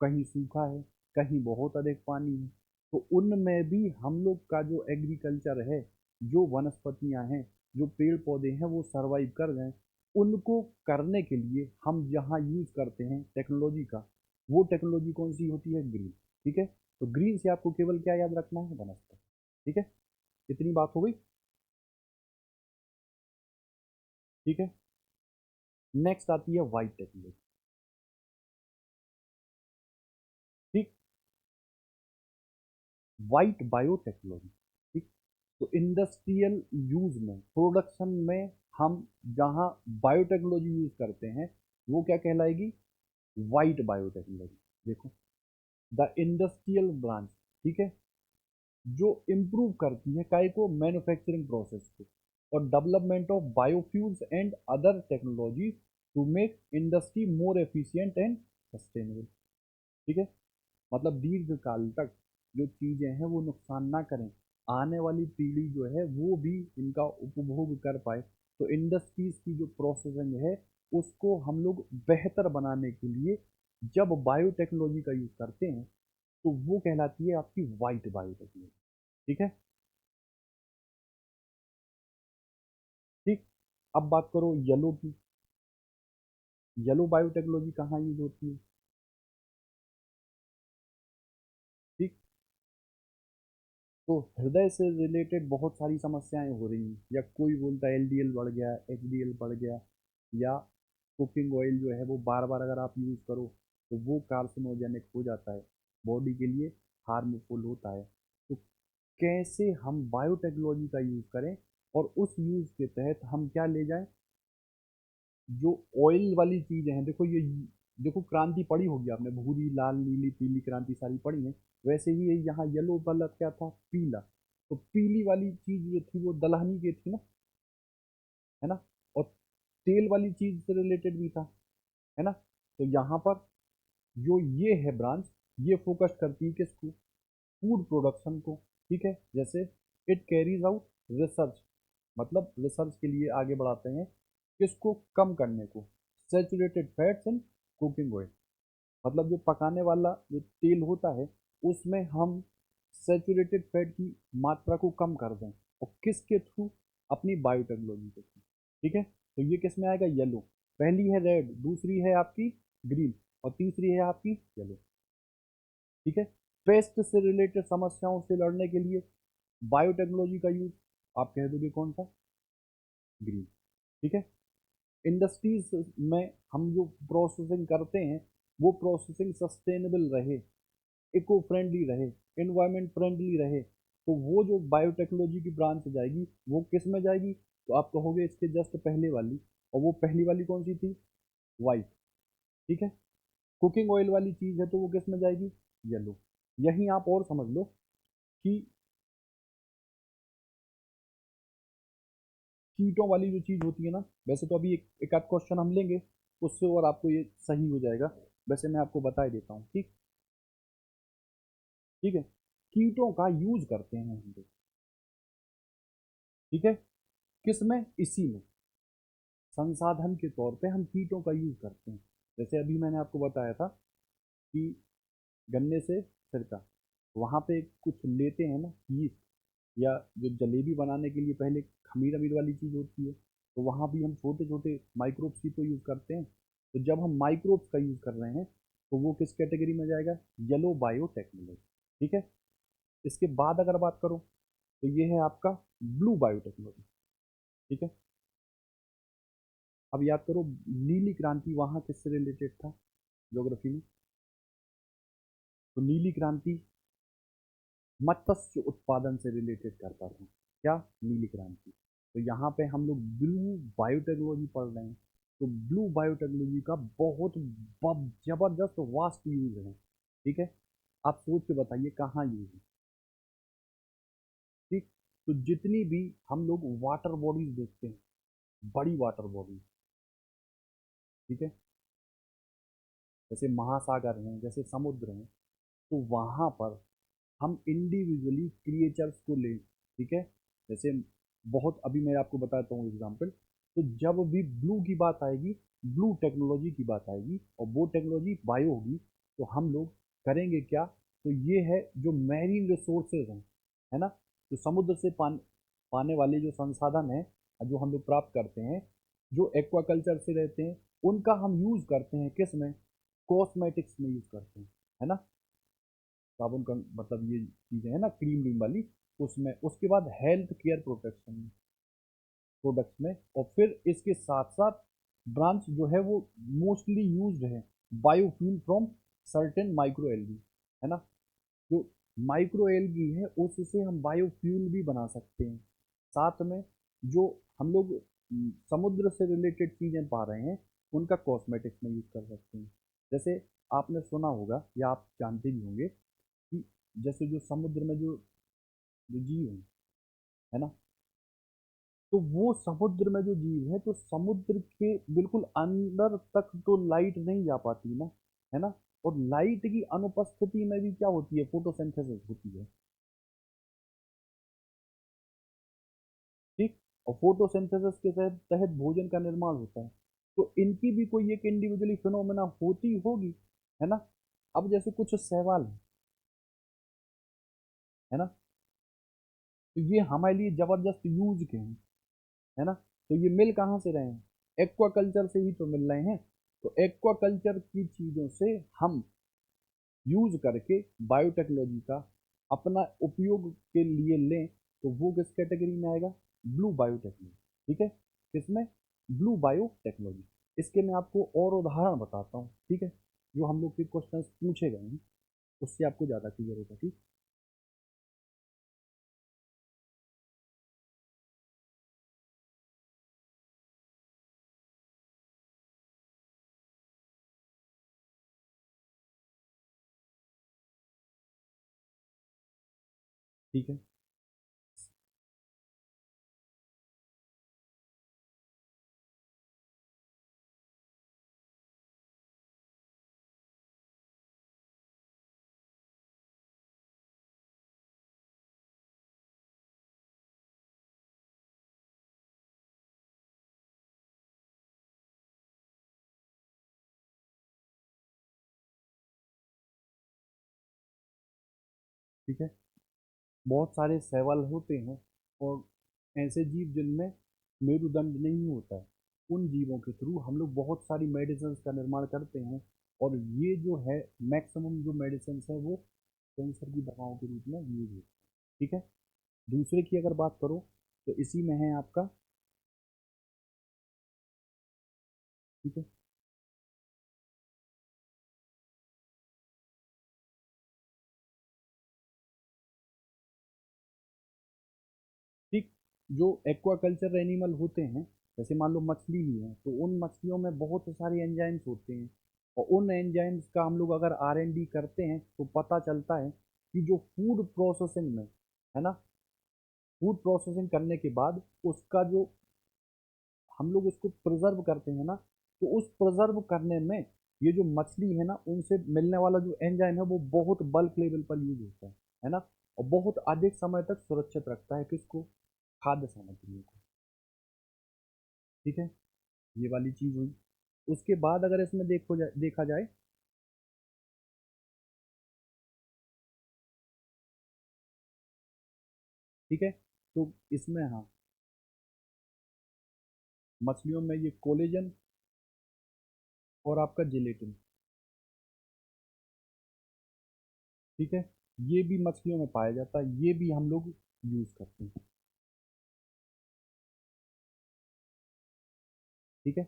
कहीं सूखा है, कहीं बहुत अधिक पानी है, तो उनमें भी हम लोग का जो एग्रीकल्चर है, जो वनस्पतियां हैं, जो पेड़ पौधे हैं, वो सरवाइव कर जाएं, उनको करने के लिए हम जहाँ यूज करते हैं टेक्नोलॉजी का, वो टेक्नोलॉजी कौन सी होती है, ग्रीन। ठीक है, तो ग्रीन से आपको केवल क्या याद रखना है, वनस्पति। ठीक है, इतनी बात हो गई। ठीक है, नेक्स्ट आती है वाइट टेक्नोलॉजी। ठीक, वाइट बायोटेक्नोलॉजी। ठीक, तो इंडस्ट्रियल यूज में, प्रोडक्शन में हम जहां बायोटेक्नोलॉजी यूज करते हैं, वो क्या कहलाएगी, वाइट बायोटेक्नोलॉजी। देखो, द इंडस्ट्रियल ब्रांच, ठीक है, जो इम्प्रूव करती है काय को, मैन्युफैक्चरिंग प्रोसेस को, और development of biofuels and other technology to make industry more efficient and sustainable. ठीक है, मतलब दीर्घ काल तक जो चीज़ें हैं वो नुकसान ना करें, आने वाली पीढ़ी जो है वो भी इनका उपभोग कर पाए। तो इंडस्ट्रीज की जो प्रोसेसिंग है उसको हम लोग बेहतर बनाने के लिए जब बायोटेक्नोलॉजी का यूज़ करते हैं, तो वो कहलाती है आपकी वाइट बायोटेक्नोलॉजी। ठीक है, ठीक, अब बात करो येलो की। येलो बायोटेक्नोलॉजी कहाँ यूज होती है। ठीक, तो हृदय से रिलेटेड बहुत सारी समस्याएं हो रही हैं, या कोई बोलता है एलडीएल बढ़ गया, एचडीएल बढ़ गया, या कुकिंग ऑयल जो है वो बार बार अगर आप यूज़ करो तो वो कार्सिनोजेनिक हो जाता है, बॉडी के लिए हार्मफुल होता है। तो कैसे हम बायोटेक्नोलॉजी का यूज़ करें और उस यूज़ के तहत हम क्या ले जाएं, जो ऑयल वाली चीज़ें हैं, देखो ये, देखो क्रांति पढ़ी होगी आपने, भूरी लाल नीली पीली क्रांति सारी पढ़ी है। वैसे ही ये यहाँ येलो वाला क्या था, पीला। तो पीली वाली चीज़ जो थी वो दलहनी की थी ना, है ना, और तेल वाली चीज़ से रिलेटेड भी था, है ना। तो यहाँ पर जो ये है ब्रांच, ये फोकस करती है किसको, फूड प्रोडक्शन को। ठीक है, जैसे इट कैरीज आउट रिसर्च, मतलब रिसर्च के लिए आगे बढ़ाते हैं किसको, कम करने को, saturated fats in cooking oil, मतलब जो पकाने वाला जो तेल होता है उसमें हम सेचुरेटेड फैट की मात्रा को कम कर दें, और किसके थ्रू, अपनी बायोटेक्नोलॉजी के थ्रू। ठीक है, तो ये किस में आएगा, येलो। पहली है रेड, दूसरी है आपकी ग्रीन, और तीसरी है आपकी येलो। ठीक है, पेस्ट से रिलेटेड समस्याओं से लड़ने के लिए बायोटेक्नोलॉजी का यूज, आप कह दोगे कौन सा, ग्रीन। ठीक है, इंडस्ट्रीज में हम जो प्रोसेसिंग करते हैं वो प्रोसेसिंग सस्टेनेबल रहे, इको फ्रेंडली रहे, इन्वायरमेंट फ्रेंडली रहे, तो वो जो बायोटेक्नोलॉजी की ब्रांच जाएगी वो किस में जाएगी, तो आप कहोगे इसके जस्ट पहले वाली, और वो पहली वाली कौन सी थी, वाइट। ठीक है, कुकिंग ऑयल वाली चीज़ है तो वो किस में जाएगी, येलो। यहीं आप और समझ लो कि कीटों वाली जो चीज़ होती है ना, वैसे तो अभी एक आध क्वेश्चन हम लेंगे उससे और आपको ये सही हो जाएगा, वैसे मैं आपको बता ही देता हूँ। ठीक, ठीक है, कीटों का यूज करते हैं हम लोग। ठीक है, किस में, इसी में संसाधन के तौर पे हम कीटों का यूज करते हैं। जैसे अभी मैंने आपको बताया था कि गन्ने से सिरका, वहाँ पे कुछ लेते हैं ना यीस्ट, या जो जलेबी बनाने के लिए पहले खमीर अमीर वाली चीज़ होती है, तो वहाँ भी हम छोटे छोटे माइक्रोब्स की तो यूज़ करते हैं। तो जब हम माइक्रोब्स का यूज़ कर रहे हैं तो वो किस कैटेगरी में जाएगा, येलो बायोटेक्नोलॉजी। ठीक है, इसके बाद अगर बात करो तो ये है आपका ब्लू बायोटेक्नोलॉजी। ठीक है, अब याद करो, नीली क्रांति वहाँ किससे रिलेटेड था ज्योग्राफी में? तो नीली क्रांति मत्स्य उत्पादन से रिलेटेड करता था। क्या? नीली क्रांति। तो यहाँ पे हम लोग ब्लू बायोटेक्नोलॉजी पढ़ रहे हैं। तो ब्लू बायोटेक्नोलॉजी का बहुत जबरदस्त वास्ट यूज है। ठीक है, आप सोच के बताइए कहाँ यूज है। ठीक, तो जितनी भी हम लोग वाटर बॉडीज देखते हैं, बड़ी वाटर बॉडीज, ठीक है, जैसे महासागर हैं, जैसे समुद्र हैं, तो वहाँ पर हम इंडिविजुअली क्रिएचर्स को ले, ठीक है, जैसे बहुत, अभी मैं आपको बताता हूँ एग्जांपल। तो जब भी ब्लू की बात आएगी, ब्लू टेक्नोलॉजी की बात आएगी, और वो टेक्नोलॉजी बायो होगी, तो हम लोग करेंगे क्या? तो ये है जो मैरीन रिसोर्सेज हैं, है ना, जो समुद्र से पाने वाले जो संसाधन हैं, जो हम लोग प्राप्त करते हैं, जो एक्वाकल्चर से रहते हैं, उनका हम यूज़ करते हैं किस में? कॉस्मेटिक्स में यूज़ करते हैं, है ना, साबुन का मतलब ये चीज़ें हैं ना, क्रीम व्रीम वाली, उसमें। उसके बाद हेल्थ केयर प्रोटेक्शन प्रोडक्ट्स में, और फिर इसके साथ साथ ब्रांच जो है वो मोस्टली यूज्ड है biofuel from certain micro algae, है ना, जो माइक्रो एल्गी है उससे हम बायोफ्यूल भी बना सकते हैं। साथ में जो हम लोग समुद्र से रिलेटेड चीज़ें पा रहे हैं, उनका कॉस्मेटिक्स में यूज़ कर सकते हैं। जैसे आपने सुना होगा या आप जानते भी होंगे कि जैसे जो समुद्र में जो जो जीव हैं, है ना, तो वो समुद्र में जो जीव है, तो समुद्र के बिल्कुल अंदर तक तो लाइट नहीं जा पाती ना, है ना, और लाइट की अनुपस्थिति में भी क्या होती है? फोटोसिंथेसिस होती है। ठीक, और फोटोसिंथेसिस के तहत तहत भोजन का निर्माण होता है। तो इनकी भी कोई एक इंडिविजुअली फिनोमेना होती होगी, है ना। अब जैसे कुछ सवाल है ना, तो ये हमारे लिए जबरदस्त यूज के हैं, है ना। तो ये मिल कहाँ से रहे हैं? एक्वाकल्चर से ही तो मिल रहे हैं। तो एक्वाकल्चर की चीज़ों से हम यूज करके बायोटेक्नोलॉजी का अपना उपयोग के लिए लें, तो वो किस कैटेगरी में आएगा? Blue biotechnology. ठीक है, किसमें? Blue biotechnology. इसके मैं आपको और उदाहरण बताता हूँ, ठीक है, जो हम लोग के क्वेश्चन पूछे गए हैं, उससे आपको ज़्यादा क्लियर होगा। ठीक, ठीक है, ठीक है। बहुत सारे शैवाल होते हैं, और ऐसे जीव जिनमें मेरुदंड नहीं होता है, उन जीवों के थ्रू हम लोग बहुत सारी मेडिसिन का निर्माण करते हैं। और ये जो है मैक्सिमम जो मेडिसिन है वो कैंसर की दवाओं के रूप में यूज होती है। ठीक है, दूसरे की अगर बात करो, तो इसी में है आपका, ठीक है, ठीक, जो एक्वाकल्चर एनिमल होते हैं, जैसे मान लो मछली ही है, तो उन मछलियों में बहुत सारे एंजाइम्स होते हैं, और उन एंजाइम्स का हम लोग अगर R&D करते हैं, तो पता चलता है कि जो फूड प्रोसेसिंग में, है ना, फूड प्रोसेसिंग करने के बाद उसका जो हम लोग उसको प्रिजर्व करते हैं ना, तो उस प्रिजर्व करने में ये जो मछली है ना, उनसे मिलने वाला जो एंजाइम है वो बहुत बल्क लेवल पर यूज होता है ना, और बहुत अधिक समय तक सुरक्षित रखता है किसको? खाद्य सामग्रियों को। ठीक है, ये वाली चीज हुई। उसके बाद अगर इसमें देखा जाए, ठीक है, तो इसमें हाँ, मछलियों में ये कोलेजन और आपका जिलेटिन, ठीक है, ये भी मछलियों में पाया जाता है, ये भी हम लोग यूज करते हैं। ठीक है,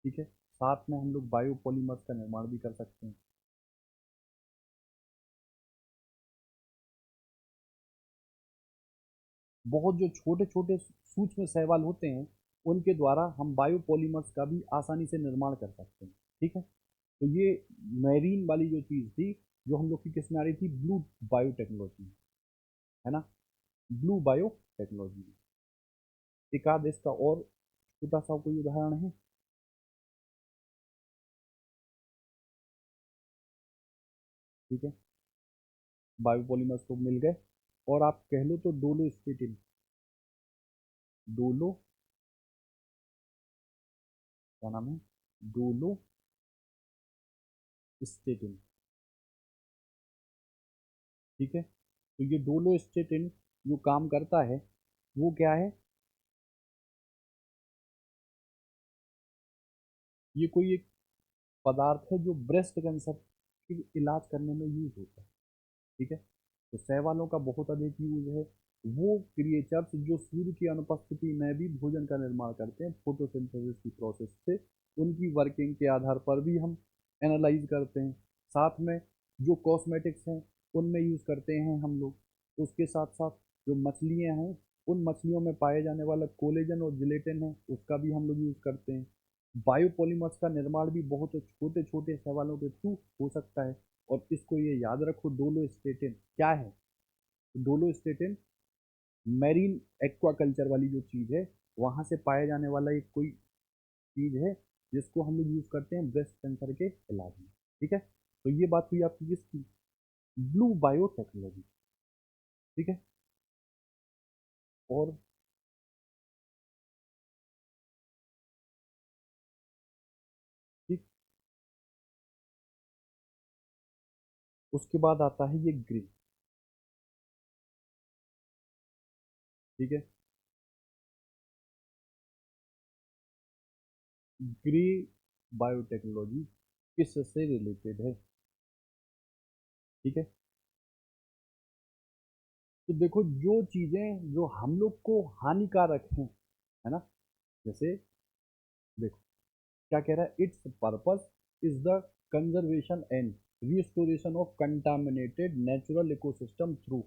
ठीक है। साथ में हम लोग बायोपॉलीमर्स का निर्माण भी कर सकते हैं। बहुत जो छोटे छोटे सूक्ष्म शैवाल होते हैं, उनके द्वारा हम बायोपॉलीमर्स का भी आसानी से निर्माण कर सकते हैं। ठीक है। तो ये मैरीन वाली जो चीज़ थी, जो हम लोग की किस में आ रही थी, ब्लू बायोटेक्नोलॉजी, है ना, ब्लू बायोटेक्नोलॉजी। एक आध इसका और छोटा सा कोई उदाहरण है? ठीक है। बायोपॉलीमर्स तो मिल गए, और आप कह लो तो डोलो स्टेटिन, डोलो, क्या नाम है, डोलो स्टेटिन। ठीक है। तो ये डोलो स्टेटिन जो काम करता है, वो क्या है, ये कोई एक पदार्थ है जो ब्रेस्ट कैंसर के इलाज करने में यूज होता है। ठीक है। तो शैवालों का बहुत अधिक यूज है। वो क्रिएचर्स जो सूर्य की अनुपस्थिति में भी भोजन का निर्माण करते हैं फोटोसिंथेसिस की प्रोसेस से, उनकी वर्किंग के आधार पर भी हम एनालाइज करते हैं। साथ में जो कॉस्मेटिक्स हैं, उनमें यूज़ करते हैं हम लोग। उसके साथ साथ जो मछलियाँ हैं, उन मछलियों में पाए जाने वाला कोलेजन और जिलेटिन है, उसका भी हम लोग यूज़ करते हैं। बायोपॉलीमर्स का निर्माण भी बहुत छोटे छोटे शैवालों के थ्रू हो सकता है। और इसको ये याद रखो, डोलो स्टेटिन क्या है, डोलो स्टेटिन मैरीन एक्वाकल्चर वाली जो चीज़ है, वहाँ से पाया जाने वाला एक कोई चीज़ है, जिसको हम लोग यूज़ करते हैं ब्रेस्ट कैंसर के इलाज में। ठीक है। तो ये बात हुई आपकी किसकी, ब्लू बायोटेक्नोलॉजी। ठीक है। और ठीक, उसके बाद आता है ये ग्रीन। ठीक है। ग्रे बायोटेक्नोलॉजी किससे रिलेटेड है? ठीक है। तो देखो, जो चीज़ें जो हम लोग को हानिकारक हैं, है ना, जैसे देखो क्या कह रहा है, its purpose is the conservation and restoration of contaminated natural ecosystem through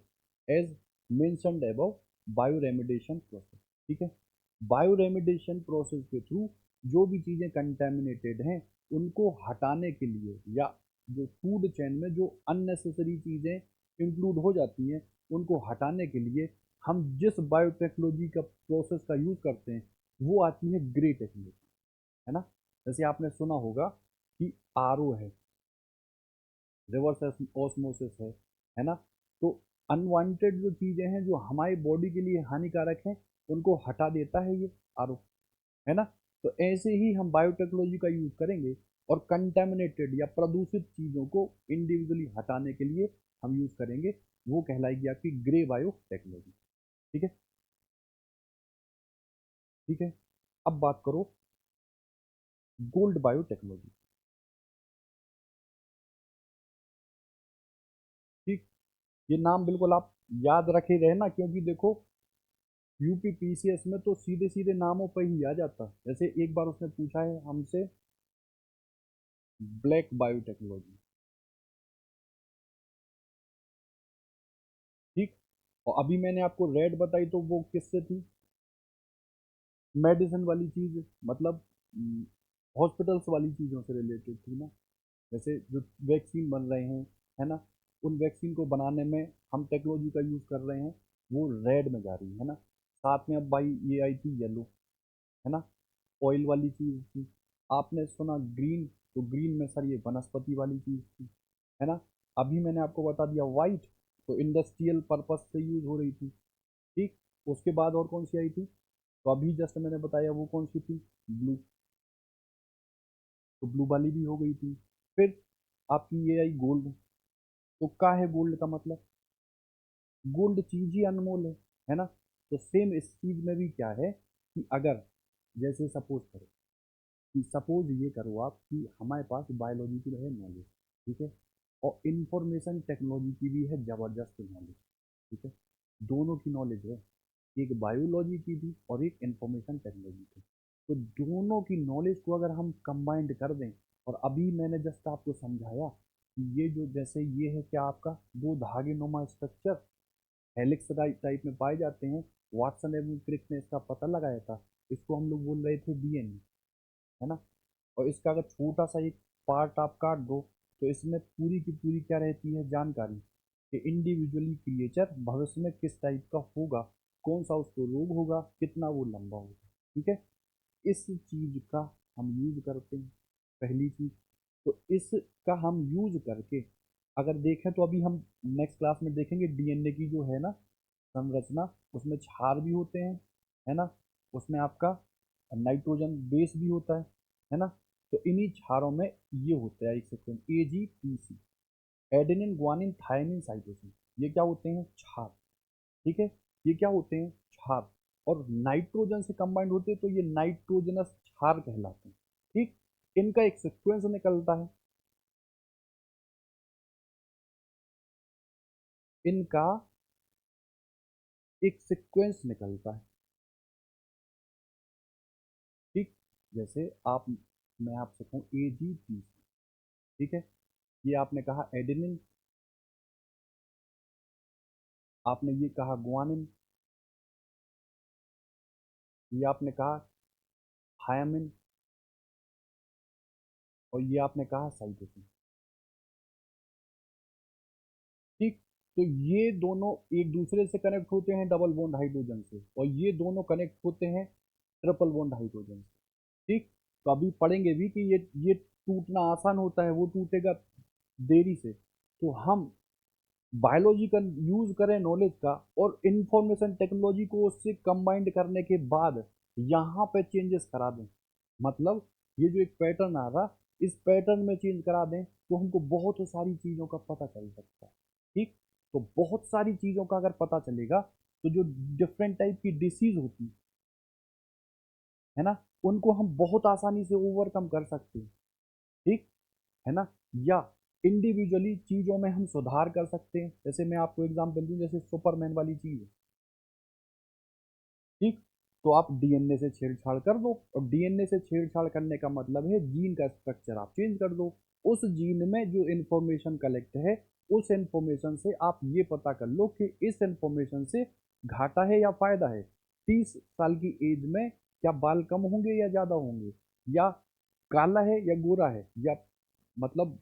as mentioned above bioremediation process. ठीक है। बायोरेमिडेशन प्रोसेस के थ्रू जो भी चीज़ें कंटेमिनेटेड हैं, उनको हटाने के लिए, या जो फूड चेन में जो अननेसेसरी चीज़ें इंक्लूड हो जाती हैं, उनको हटाने के लिए हम जिस बायोटेक्नोलॉजी का प्रोसेस का यूज़ करते हैं, वो आती है ग्रे टेक्नोलॉजी, है ना। जैसे आपने सुना होगा कि आरओ है, रिवर्स ऑस्मोसिस है ना। तो अनवांटेड जो चीज़ें हैं जो हमारी बॉडी के लिए हानिकारक हैं, उनको हटा देता है ये आरओ, है ना। तो ऐसे ही हम बायोटेक्नोलॉजी का यूज़ करेंगे, और कंटेमिनेटेड या प्रदूषित चीज़ों को इंडिविजुअली हटाने के लिए हम यूज़ करेंगे, वो कहलाएगी आपकी ग्रे बायोटेक्नोलॉजी। ठीक है। ठीक है। अब बात करो गोल्ड बायोटेक्नोलॉजी। ठीक। ये नाम बिल्कुल आप याद रखे रहे ना, क्योंकि देखो यूपी पीसीएस में तो सीधे सीधे नामों पर ही आ जाता। जैसे एक बार उसने पूछा है हमसे ब्लैक बायोटेक्नोलॉजी। ठीक। और अभी मैंने आपको रेड बताई, तो वो किससे थी, मेडिसिन वाली चीज, मतलब हॉस्पिटल्स वाली चीज़ों से रिलेटेड थी ना। जैसे जो वैक्सीन बन रहे हैं, है ना, उन वैक्सीन को बनाने में हम टेक्नोलॉजी का यूज़ कर रहे हैं, वो रेड में जा रही है ना। साथ में अब भाई ये आई थी येलो, है ना, ऑयल वाली चीज़ थी। आपने सुना ग्रीन, तो ग्रीन में सर ये वनस्पति वाली चीज़ थी, है ना। अभी मैंने आपको बता दिया वाइट, तो इंडस्ट्रियल पर्पस से यूज़ हो रही थी। ठीक। उसके बाद और कौन सी आई थी, तो अभी जस्ट मैंने बताया वो कौन सी थी, ब्लू, तो ब्लू वाली भी हो गई थी। फिर आपकी ये आई गोल्ड। तो क्या है गोल्ड का मतलब, गोल्ड चीज़ ही अनमोल है ना। तो सेम इस चीज़ में भी क्या है, कि अगर जैसे सपोज करो, कि सपोज ये करो आप कि हमारे पास बायोलॉजी की है नॉलेज, ठीक है, और इंफॉर्मेशन टेक्नोलॉजी की भी है ज़बरदस्त नॉलेज। ठीक है। दोनों की नॉलेज है, एक बायोलॉजी की भी और एक इंफॉर्मेशन टेक्नोलॉजी की। तो दोनों की नॉलेज को अगर हम कंबाइंड कर दें, और अभी मैंने जस्ट आपको समझाया कि ये जो जैसे ये है क्या आपका दो धागे नुमा स्ट्रक्चर हेलिक्स टाइप में पाए जाते हैं। वाटसन एवं क्रिक ने इसका पता लगाया था। इसको हम लोग बोल रहे थे डीएनए, है ना। और इसका अगर छोटा सा एक पार्ट आप काट दो तो इसमें पूरी की पूरी क्या रहती है जानकारी कि इंडिविजुअली क्रिएचर भविष्य में किस टाइप का होगा, कौन सा उसको रोग होगा, कितना वो लंबा होगा। ठीक है, इस चीज का हम यूज करते हैं, पहली चीज। तो इसका हम यूज करके अगर देखें तो अभी हम नेक्स्ट क्लास में देखेंगे डीएनए की जो है ना संरचना, उसमें क्षार भी होते हैं, है ना। उसमें आपका नाइट्रोजन बेस भी होता है ना। तो इन्हीं क्षारों में ये होता है एक second AGPC, adenine guanine thymine cytosine. ये क्या होते हैं? क्षार। ठीक है, ये क्या होते हैं? क्षार। और नाइट्रोजन से कंबाइंड होते हैं तो ये नाइट्रोजनस क्षार कहलाते हैं। ठीक, इनका एक सीक्वेंस निकलता है, इनका एक सीक्वेंस निकलता है। ठीक, जैसे आप, मैं आपसे कहूँ AGPC, ठीक है, ये आपने कहा एडेनिन, आपने ये कहा ग्वानिन, ये आपने कहा थायमिन, और ये आपने कहा साइटोसिन। ठीक, तो ये दोनों एक दूसरे से कनेक्ट होते हैं डबल बॉन्ड हाइड्रोजन से, और ये दोनों कनेक्ट होते हैं ट्रिपल बॉन्ड हाइड्रोजन से। ठीक, तो अभी पढ़ेंगे भी कि ये टूटना आसान होता है, वो टूटेगा देरी से। तो हम बायोलॉजी का यूज करें नॉलेज का, और इंफॉर्मेशन टेक्नोलॉजी को उससे कंबाइंड करने के बाद यहाँ पे चेंजेस करा दें। मतलब ये जो एक पैटर्न आ रहा, इस पैटर्न में चेंज करा दें तो हमको बहुत सारी चीज़ों का पता चल सकता है। ठीक, तो बहुत सारी चीज़ों का अगर पता चलेगा तो जो डिफरेंट टाइप की डिसीज होती है ना, उनको हम बहुत आसानी से ओवरकम कर सकते हैं। ठीक, है ना। या इंडिविजुअली चीज़ों में हम सुधार कर सकते हैं। जैसे मैं आपको एग्जांपल दूं, जैसे सुपरमैन वाली चीज़ है। ठीक, तो आप डीएनए से छेड़छाड़ कर दो, और डीएनए से छेड़छाड़ करने का मतलब है जीन का स्ट्रक्चर आप चेंज कर दो। उस जीन में जो इन्फॉर्मेशन कलेक्ट है, उस इन्फॉर्मेशन से आप ये पता कर लो कि इस इन्फॉर्मेशन से घाटा है या फायदा है। 30 साल की एज में क्या बाल कम होंगे या ज़्यादा होंगे, या काला है या गोरा है, या मतलब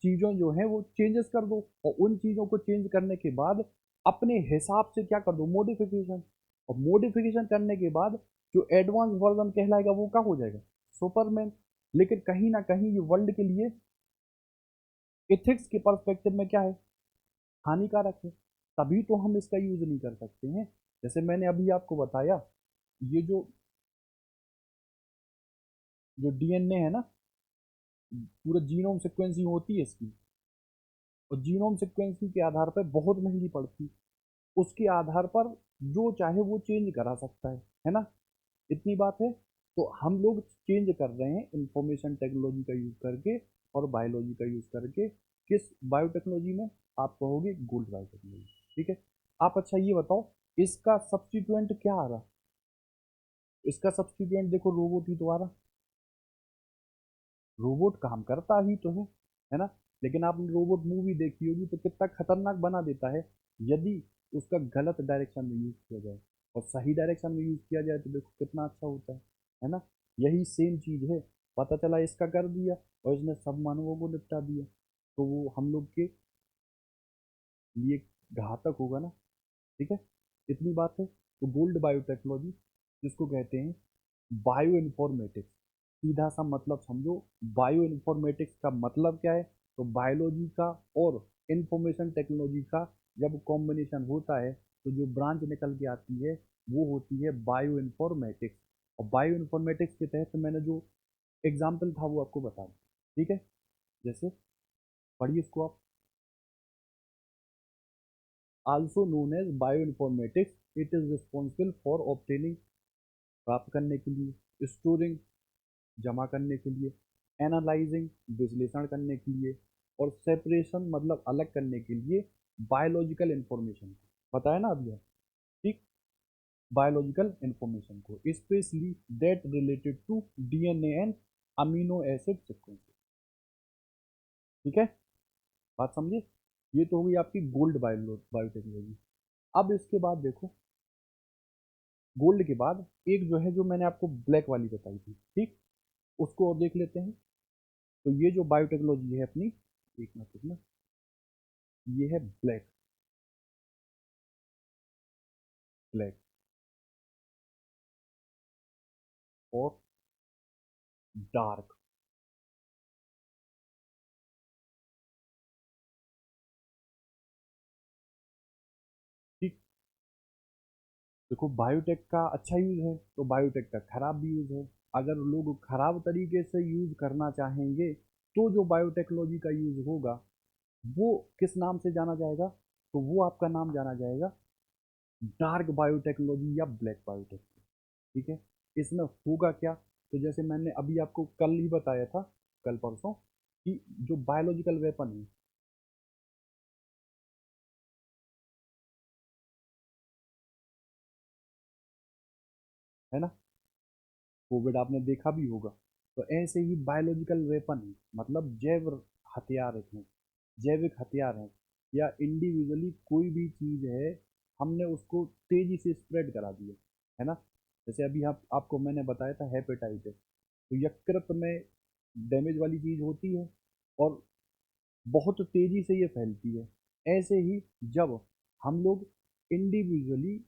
चीज़ों जो हैं वो चेंजेस कर दो, और उन चीज़ों को चेंज करने के बाद अपने हिसाब से क्या कर दो, मॉडिफिकेशन। और मॉडिफिकेशन करने के बाद जो एडवांस वर्जन कहलाएगा वो क्या हो जाएगा? सुपरमैन। लेकिन कहीं ना कहीं ये वर्ल्ड के लिए एथिक्स के पर्सपेक्टिव में क्या है? हानिकारक है। तभी तो हम इसका यूज नहीं कर सकते हैं। जैसे मैंने अभी आपको बताया, ये जो डीएनए है ना, पूरा जीनोम सिक्वेंसिंग होती है इसकी, और जीनोम सिक्वेंसिंग के आधार पर बहुत महंगी पड़ती है। उसके आधार पर जो चाहे वो चेंज करा सकता है ना। इतनी बात है। तो हम लोग चेंज कर रहे हैं इंफॉर्मेशन टेक्नोलॉजी का यूज करके और बायोलॉजी का यूज करके। किस बायोटेक्नोलॉजी में? आप कहोगे गोल्ड बायोटेक्नोलॉजी। ठीक है, आप अच्छा ये बताओ, इसका सब्स्टिट्यूएंट क्या आ रहा? इसका सब्स्टिट्यूएंट देखो रोबोट ही तो आ रहा। रोबोट काम करता ही तो है ना। लेकिन आपने रोबोट मूवी देखी होगी तो कितना खतरनाक बना देता है यदि उसका गलत डायरेक्शन में यूज किया जाए, और सही डायरेक्शन में यूज किया जाए तो देखो कितना अच्छा होता है ना। यही सेम चीज है। पता चला इसका कर दिया और इसने सब मानवों को निपटा दिया, तो वो हम लोग के लिए घातक होगा ना। ठीक है, इतनी बात है। तो गोल्ड बायोटेक्नोलॉजी जिसको कहते हैं बायो इन्फॉर्मेटिक्स, सीधा सा मतलब समझो। बायो इन्फॉर्मेटिक्स का मतलब क्या है? तो बायोलॉजी का और इंफॉर्मेशन टेक्नोलॉजी का जब कॉम्बिनेशन होता है तो जो ब्रांच निकल के आती है वो होती है बायो इन्फॉर्मेटिक्स। और बायो इन्फॉर्मेटिक्स के तहत मैंने जो एग्जाम्पल था वो आपको बता दूं। ठीक है, जैसे पढ़िए इसको आप। Also known as bio informatics, it is responsible for obtaining, प्राप्त करने के लिए, स्टोरिंग, जमा करने के लिए, एनालाइजिंग, विश्लेषण करने के लिए, और सेपरेशन मतलब अलग करने के लिए बायोलॉजिकल इंफॉर्मेशन। बताया ना अभी? ठीक, बायोलॉजिकल इंफॉर्मेशन को, specially that related to DNA and amino acid sequences. ठीक है, बात समझे? ये तो होगी आपकी गोल्ड बायोटेक्नोलॉजी। अब इसके बाद देखो, गोल्ड के बाद एक जो है, जो मैंने आपको ब्लैक वाली बताई थी, ठीक, उसको और देख लेते हैं। तो ये जो बायोटेक्नोलॉजी है अपनी, एक मिनट रुकना, ये है ब्लैक, ब्लैक और डार्क। ठीक, देखो बायोटेक का अच्छा यूज है तो बायोटेक का खराब भी यूज है। अगर लोग खराब तरीके से यूज करना चाहेंगे तो जो बायोटेक्नोलॉजी का यूज होगा वो किस नाम से जाना जाएगा? तो वो आपका नाम जाना जाएगा डार्क बायोटेक्नोलॉजी या ब्लैक बायोटेक्नोलॉजी। ठीक है, इसमें होगा क्या? तो जैसे मैंने अभी आपको कल ही बताया था, कल परसों, कि जो बायोलॉजिकल वेपन है ना, कोविड आपने देखा भी होगा। तो ऐसे ही बायोलॉजिकल वेपन है, मतलब जैव हथियार हैं, जैविक हथियार हैं, या इंडिविजुअली कोई भी चीज़ है, हमने उसको तेजी से स्प्रेड करा दिया, है ना। जैसे अभी आपको मैंने बताया था हेपेटाइटिस, तो यकृत में डैमेज वाली चीज़ होती है और बहुत तेजी से ये फैलती है। ऐसे ही जब हम लोग इंडिविजुअली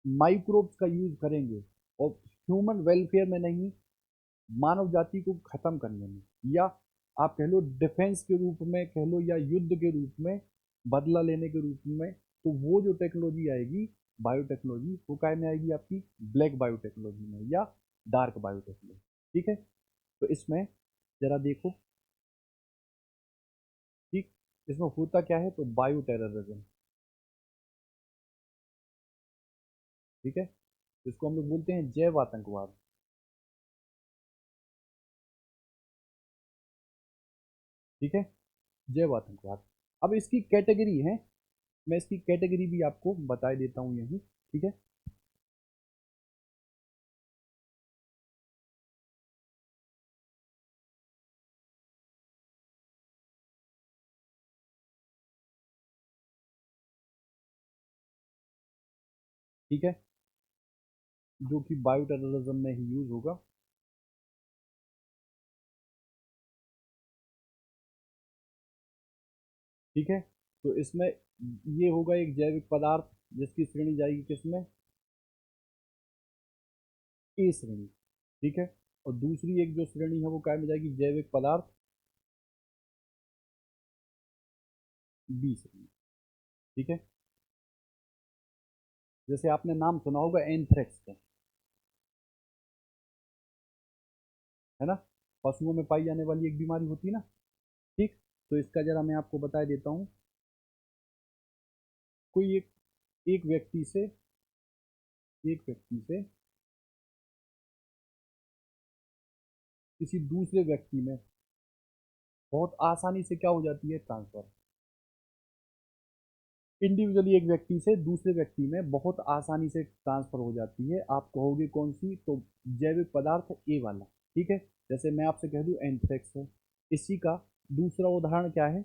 माइक्रोब्स का यूज करेंगे और ह्यूमन वेलफेयर में नहीं, मानव जाति को खत्म करने में, या आप कह लो डिफेंस के रूप में कह लो, या युद्ध के रूप में, बदला लेने के रूप में, तो वो जो टेक्नोलॉजी आएगी बायोटेक्नोलॉजी, वो काय में आएगी? आपकी ब्लैक बायोटेक्नोलॉजी में या डार्क बायोटेक्नोलॉजी। ठीक है, तो इसमें जरा देखो, ठीक, इसमें होता क्या है? तो बायो टेररिज्म, ठीक है, इसको हम लोग बोलते हैं जैव आतंकवाद। ठीक है, जैव आतंकवाद। अब इसकी कैटेगरी है, मैं इसकी कैटेगरी भी आपको बता देता हूँ यहीं। ठीक है, ठीक है, जो कि बायो टेररिज्म में ही यूज होगा। ठीक है, तो इसमें ये होगा एक जैविक पदार्थ जिसकी श्रेणी जाएगी किसमें? ए श्रेणी। ठीक है, और दूसरी एक जो श्रेणी है वो क्या में जाएगी? जैविक पदार्थ बी श्रेणी। ठीक है, जैसे आपने नाम सुना होगा एंथ्रेक्स का, है ना, पशुओं में पाई जाने वाली एक बीमारी होती है ना। ठीक, तो इसका जरा मैं आपको बता देता हूँ। कोई एक व्यक्ति से, एक व्यक्ति से किसी दूसरे व्यक्ति में बहुत आसानी से क्या हो जाती है? ट्रांसफर। इंडिविजुअली एक व्यक्ति से दूसरे व्यक्ति में बहुत आसानी से ट्रांसफर हो जाती है। आप कहोगे कौन सी? तो जैविक पदार्थ ए वाला। ठीक है, जैसे मैं आपसे कह दूं एंथ्रेक्स है, इसी का दूसरा उदाहरण क्या है?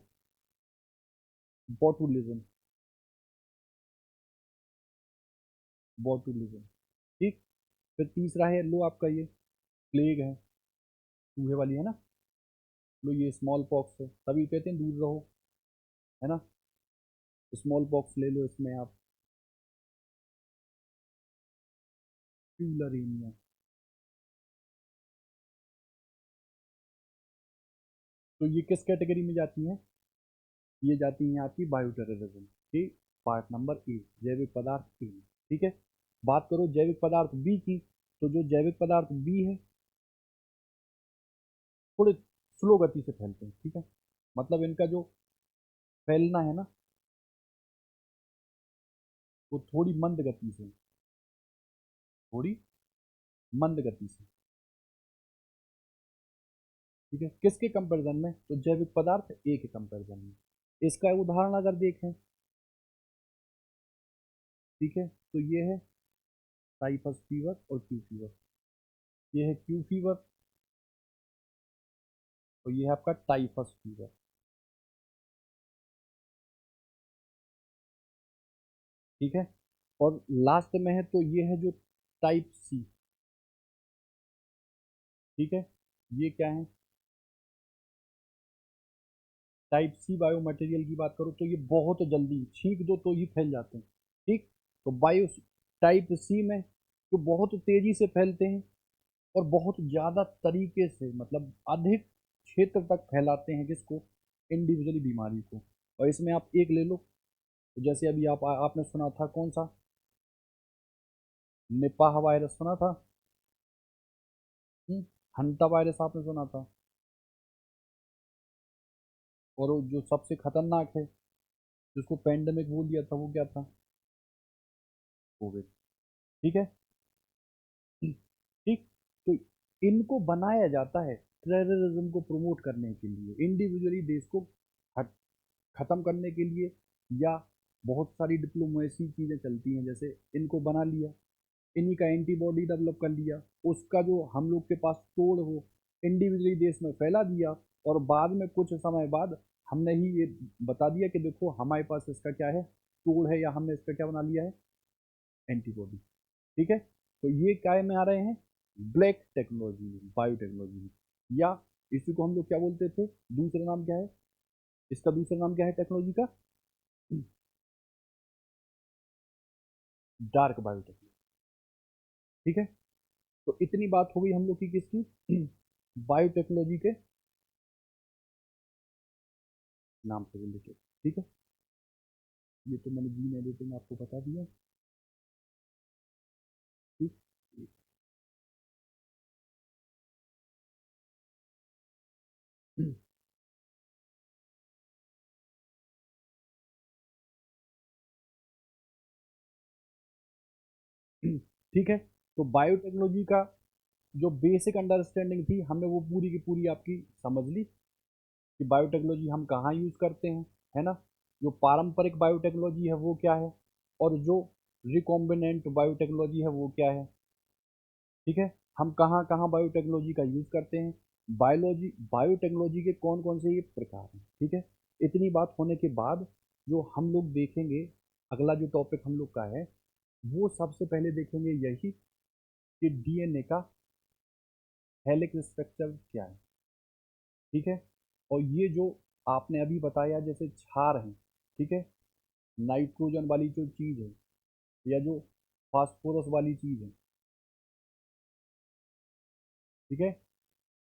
Botulism, botulism. ठीक, फिर तीसरा है लो आपका ये प्लेग है, चूहे वाली, है ना। लो ये स्मॉल पॉक्स है, तभी कहते हैं दूर रहो, है ना। स्मॉल पॉक्स ले लो, इसमें आप फ्यूलरीनिया। तो ये किस कैटेगरी में जाती हैं? ये जाती हैं आपकी बायो टेररिज्म की, पार्ट नंबर ए, जैविक पदार्थ ए। ठीक है, बात करो जैविक पदार्थ बी की, तो जो जैविक पदार्थ बी है थोड़े स्लो गति से फैलते हैं। ठीक है, मतलब इनका जो फैलना है ना, वो थोड़ी मंद गति से, थोड़ी मंद गति से। ठीक है, किसके कंपैरिजन में? तो जैविक पदार्थ ए के कंपैरिजन में। इसका उदाहरण अगर देखें, ठीक है, तो ये है टाइफस फीवर और क्यू फीवर। ये है क्यू फीवर और ये है आपका टाइफस फीवर। ठीक है, और लास्ट में है तो ये है जो टाइप सी। ठीक है, ये क्या है, टाइप सी बायो मटेरियल की बात करो तो ये बहुत जल्दी छींक दो तो ही फैल जाते हैं। ठीक, तो बायो टाइप सी में जो बहुत तेजी से फैलते हैं और बहुत ज़्यादा तरीके से, मतलब अधिक क्षेत्र तक फैलाते हैं किसको, इंडिविजुअली बीमारी को। और इसमें आप एक ले लो, तो जैसे अभी आपने सुना था कौन सा, निपाह वायरस सुना था। हंटा वायरस आपने सुना था। और वो जो सबसे खतरनाक है जिसको पेंडेमिक बोल दिया था वो क्या था, कोविड। ठीक है, ठीक, तो इनको बनाया जाता है टेररिज्म को प्रमोट करने के लिए, इंडिविजुअली देश को खत्म करने के लिए, या बहुत सारी डिप्लोमेसी चीज़ें चलती हैं, जैसे इनको बना लिया, इन्हीं का एंटीबॉडी डेवलप कर लिया, उसका जो हम लोग के पास तोड़ हो इंडिविजुअली देश में फैला दिया, और बाद में कुछ समय बाद हमने ही ये बता दिया कि देखो हमारे पास इसका क्या है, तोड़ है, या हमने इसका क्या बना लिया है, एंटीबॉडी। ठीक है, तो ये काय में आ रहे हैं, ब्लैक टेक्नोलॉजी में, बायोटेक्नोलॉजी में, या इसी को हम लोग क्या बोलते थे, दूसरा नाम क्या है, इसका दूसरा नाम क्या है टेक्नोलॉजी का, डार्क बायोटेक्नोलॉजी। ठीक है, तो इतनी बात हो गई हम लोग की किसकी, बायोटेक्नोलॉजी के नाम से रिलेटेड। ठीक है, ये तो मैंने जीन एडिटिंग आपको बता दिया। ठीक, ठीक है, तो बायोटेक्नोलॉजी का जो बेसिक अंडरस्टैंडिंग थी हमने वो पूरी की पूरी आपकी समझ ली कि बायोटेक्नोलॉजी हम कहाँ यूज़ करते हैं, है ना, जो पारंपरिक बायोटेक्नोलॉजी है वो क्या है, और जो रिकॉम्बिनेंट बायोटेक्नोलॉजी है वो क्या है। ठीक है, हम कहाँ कहाँ बायोटेक्नोलॉजी का यूज़ करते हैं, बायोटेक्नोलॉजी के कौन कौन से ये प्रकार हैं। ठीक है, इतनी बात होने के बाद जो हम लोग देखेंगे, अगला जो टॉपिक हम लोग का है, वो सबसे पहले देखेंगे यही कि डीएनए का हेलिक्स स्ट्रक्चर क्या है। ठीक है, और ये जो आपने अभी बताया जैसे क्षार हैं, ठीक है, नाइट्रोजन वाली जो चीज़ है, या जो फास्फोरस वाली चीज़ है, ठीक है,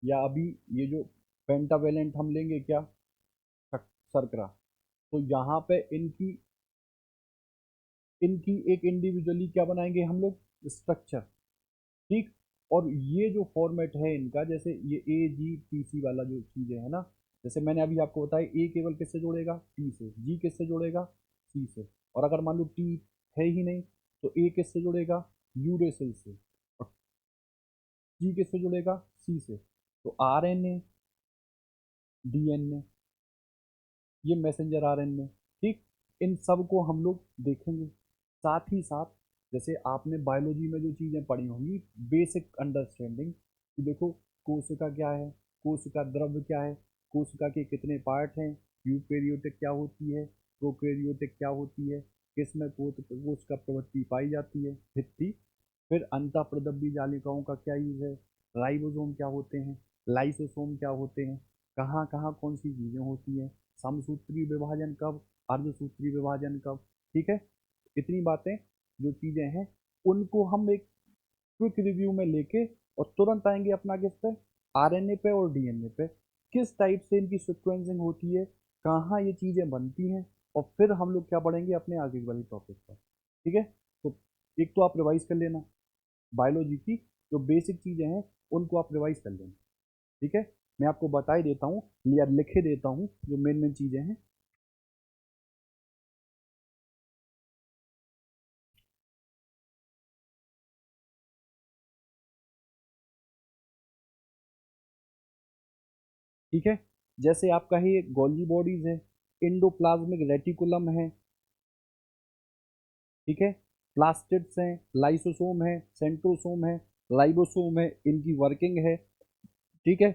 या अभी ये जो पेंटावेलेंट हम लेंगे क्या, शर्करा, तो यहाँ पे इनकी इनकी एक इंडिविजुअली क्या बनाएंगे हम लोग, स्ट्रक्चर। ठीक, और ये जो फॉर्मेट है इनका, जैसे ये AGTC वाला जो चीज़ें है ना, जैसे मैंने अभी आपको बताया, ए केवल किससे जुड़ेगा, टी से, जी किससे जुड़ेगा, सी से, और अगर मान लो टी है ही नहीं तो ए किससे जुड़ेगा, यूरेसिल से, और जी किससे जुड़ेगा, सी से। तो RNA, DNA, ये मैसेंजर RNA। ठीक, इन सब को हम लोग देखेंगे, साथ ही साथ जैसे आपने बायोलॉजी में जो चीज़ें पढ़ी होंगी, बेसिक अंडरस्टैंडिंग कि देखो कोशिका क्या है, कोशिका द्रव्य क्या है, कोशिका के कितने पार्ट हैं, यूकेरियोटिक क्या होती है, प्रोकैरियोटिक क्या होती है, किसमें कोशिका प्रवृत्ति पाई जाती है, भित्ति, फिर अंतःप्रदब्बी जालिकाओं का क्या यूज़ है, राइबोसोम क्या होते हैं, लाइसोसोम क्या होते हैं, कहाँ कहाँ कौन सी चीज़ें होती हैं, समसूत्री विभाजन कब, अर्धसूत्री विभाजन कब। ठीक है, इतनी बातें जो चीज़ें हैं उनको हम एक क्विक रिव्यू में लेके और तुरंत आएंगे अपना किस पे, RNA पे और DNA पे, किस टाइप से इनकी सिक्वेंसिंग होती है, कहाँ ये चीज़ें बनती हैं, और फिर हम लोग क्या पढ़ेंगे अपने आगे वाली टॉपिक पर। ठीक है, तो एक तो आप रिवाइज कर लेना बायोलॉजी की जो बेसिक चीज़ें हैं, उनको आप रिवाइज कर लेना। ठीक है, मैं आपको बता ही देता हूँ या लिखे देता हूँ जो मेन मेन चीज़ें हैं। ठीक है, जैसे आपका ही गोल्जी बॉडीज है, इंडोप्लाज्मिक रेटिकुलम है, ठीक है, प्लास्टिड्स हैं, लाइसोसोम है, सेंट्रोसोम है, लाइबोसोम है, इनकी वर्किंग है, ठीक है,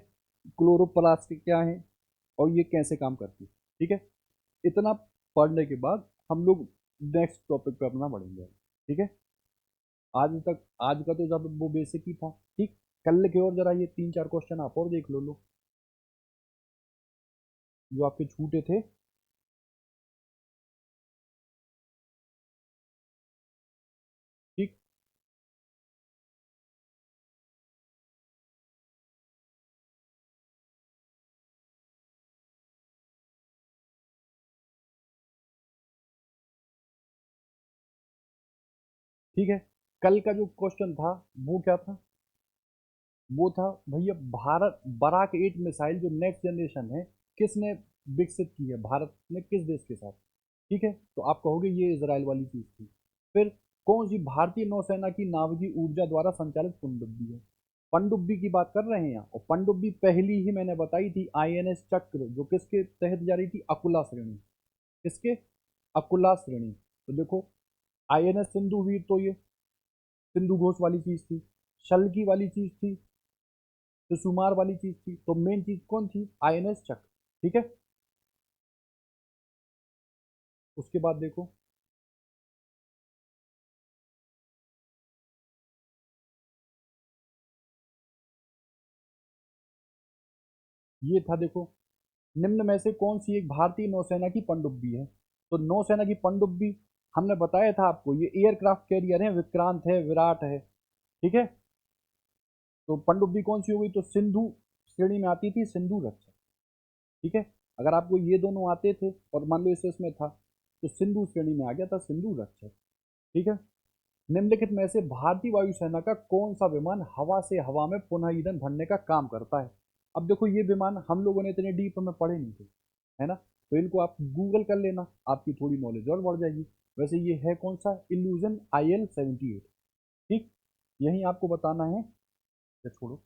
क्लोरोप्लास्ट क्या है और ये कैसे काम करती है, ठीक है। इतना पढ़ने के बाद हम लोग नेक्स्ट टॉपिक पे अपना बढ़ेंगे, ठीक है। आज का तो जब वो बेसिक ही था, ठीक। कल के और जरा ये 3-4 क्वेश्चन आप और देख लो जो आपके छूटे थे। ठीक। ठीक है, कल का जो क्वेश्चन था वो क्या था? वो था भैया, भारत बराक 8 मिसाइल जो नेक्स्ट जनरेशन है, किसने विकसित की है, भारत ने किस देश के साथ? ठीक है, तो आप कहोगे ये इजराइल वाली चीज थी। फिर कौन सी भारतीय नौसेना की नाभिकीय ऊर्जा द्वारा संचालित पनडुब्बी है? पनडुब्बी की बात कर रहे हैं यहाँ, और पनडुब्बी पहली ही मैंने बताई थी आईएनएस चक्र, जो किसके तहत जा रही थी? अकुला श्रेणी। किसके? अकुला श्रेणी। तो देखो, आईएनएस सिंधु वीर तो ये सिंधु घोष वाली चीज थी, शल्की वाली चीज थी, तो सुमार वाली चीज थी, तो मेन चीज कौन थी? आईएनएस चक्र। ठीक है, उसके बाद देखो, ये था देखो, निम्न में से कौन सी एक भारतीय नौसेना की पनडुब्बी है? तो नौसेना की पनडुब्बी हमने बताया था आपको, ये एयरक्राफ्ट कैरियर है, विक्रांत है, विराट है, ठीक है। तो पनडुब्बी कौन सी हो गई? तो सिंधु श्रेणी में आती थी, सिंधु रक्षक। ठीक है, अगर आपको ये दोनों आते थे और मान लो इस में था, तो सिंधु श्रेणी में आ गया था, सिंधु रक्षक। ठीक है, निम्नलिखित में से भारतीय वायुसेना का कौन सा विमान हवा से हवा में पुनः ईंधन भरने का काम करता है? अब देखो, ये विमान हम लोगों ने इतने डीप में पढ़े नहीं थे, है ना, तो इनको आप गूगल कर लेना, आपकी थोड़ी नॉलेज और बढ़ जाएगी। वैसे ये है कौन सा? Illusion IL-78। ठीक, यही आपको बताना है, या छोड़ो।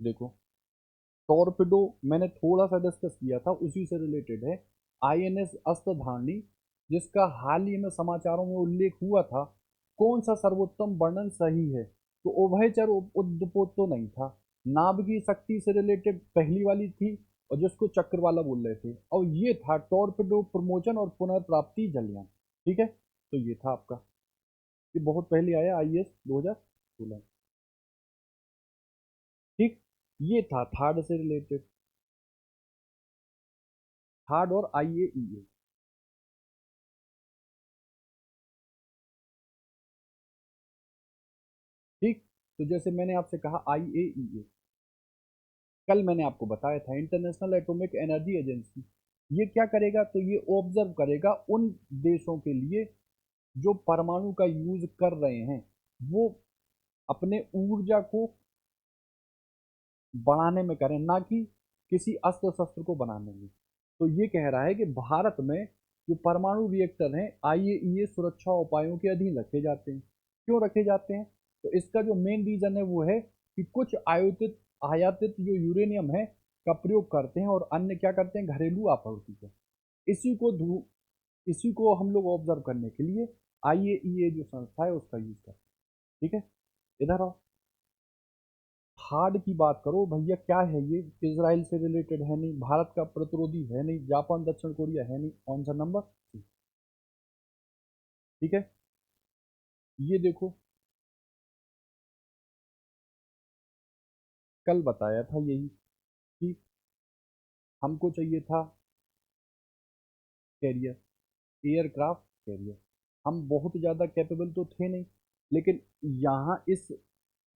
देखो, टॉर्पिडो मैंने थोड़ा सा डिस्कस किया था, उसी से रिलेटेड है। INS अस्त्रधारणी, जिसका हाल ही में समाचारों में उल्लेख हुआ था, कौन सा सर्वोत्तम वर्णन सही है? तो उभयचर उद्दीपित तो नहीं था, नाभिकीय शक्ति से रिलेटेड पहली वाली थी, और जिसको चक्रवाला बोल रहे थे, और ये था टॉर्पिडो प्रमोशन और पुनर्प्राप्ति जलयान। ठीक है, तो ये था आपका, ये बहुत पहले आया, IS 2016। ठीक, ये था थर्ड से रिलेटेड, थर्ड और IAEA। ठीक, तो जैसे मैंने आपसे कहा IAEA, कल मैंने आपको बताया था, इंटरनेशनल एटॉमिक एनर्जी एजेंसी। ये क्या करेगा? तो ये ऑब्जर्व करेगा उन देशों के लिए जो परमाणु का यूज कर रहे हैं, वो अपने ऊर्जा को बढ़ाने में करें, ना कि किसी अस्त्र शस्त्र को बनाने में। तो ये कह रहा है कि भारत में जो परमाणु रिएक्टर हैं, IAEA सुरक्षा उपायों के अधीन रखे जाते हैं। क्यों रखे जाते हैं? तो इसका जो मेन रीजन है वो है कि कुछ आयातित आयातित जो यूरेनियम है का प्रयोग करते हैं, और अन्य क्या करते हैं? घरेलू आपूर्ति को। इसी को इसी को हम लोग ऑब्जर्व करने के लिए IAEA जो संस्था है उसका यूज करते हैं। ठीक है, इधर आओ। हार्ड की बात करो भैया, क्या है ये? इजराइल से रिलेटेड है नहीं, भारत का प्रतिरोधी है नहीं, जापान दक्षिण कोरिया है नहीं, आंसर नंबर सी। ठीक है, ये देखो, कल बताया था यही कि हमको चाहिए था कैरियर, एयरक्राफ्ट कैरियर। हम बहुत ज़्यादा कैपेबल तो थे नहीं, लेकिन यहाँ इस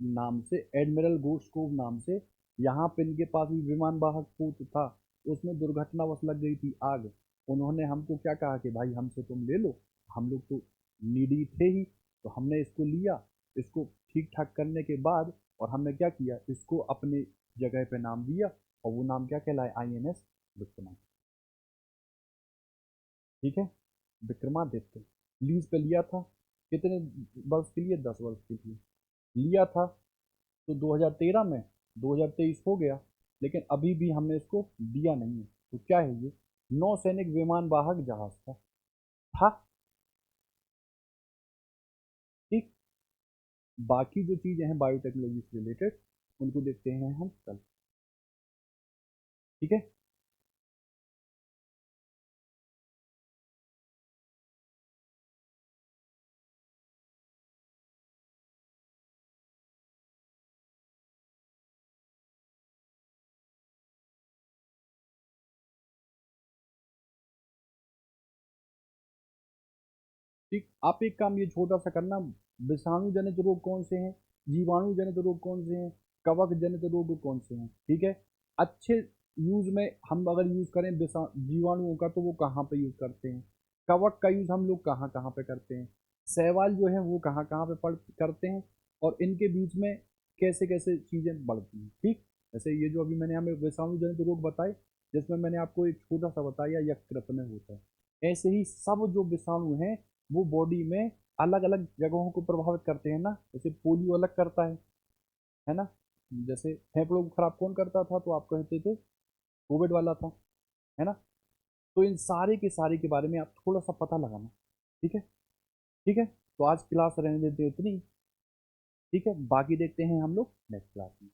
नाम से, एडमिरल गोस्टकोव नाम से, यहाँ पे इनके पास भी विमान वाहक पोत था, उसमें दुर्घटनावश लग गई थी आग। उन्होंने हमको क्या कहा कि भाई हमसे तुम ले लो, हम लोग तो नीडी थे ही, तो हमने इसको लिया। इसको ठीक ठाक करने के बाद, और हमने क्या किया, इसको अपने जगह पे नाम दिया, और वो नाम क्या कहलाए? INS विक्रमादित्य। ठीक है, विक्रमादित्य लीज पे लिया था, कितने वर्ष के लिए? 10 वर्ष के लिए। लिया था तो 2013 में, 2023 हो गया, लेकिन अभी भी हमने इसको दिया नहीं है। तो क्या है ये? नौसैनिक विमान वाहक जहाज था। ठीक। बाकी जो चीजें हैं बायोटेक्नोलॉजी से रिलेटेड, उनको देखते हैं हम कल। ठीक है। ठीक, आप एक काम ये छोटा सा करना, विषाणु जनित रोग कौन से हैं, जीवाणु जनित रोग कौन से हैं, कवक जनित रोग कौन से हैं। ठीक है। अच्छे यूज में हम अगर यूज करें जीवाणुओं का, तो वो कहाँ पे यूज करते हैं, कवक का यूज हम लोग कहाँ कहाँ पे करते हैं, शैवाल जो है वो कहाँ कहाँ पे करते हैं, और इनके बीच में कैसे कैसे चीजें बढ़ती हैं। ठीक। जैसे ये जो अभी मैंने हमें विषाणु जनित रोग बताए, जिसमें मैंने आपको एक छोटा सा बताया यकृत में होता है, ऐसे ही सब जो विषाणु हैं वो बॉडी में अलग अलग जगहों को प्रभावित करते हैं ना। जैसे पोलियो अलग करता है ना। जैसे फेफड़ों को खराब कौन करता था, तो आप कहते थे कोविड वाला था, है ना। तो इन सारे के सारे के बारे में आप थोड़ा सा पता लगाना। ठीक है। ठीक है। तो आज क्लास रहने देते इतनी। ठीक है, बाकी देखते हैं हम लोग नेक्स्ट क्लास में।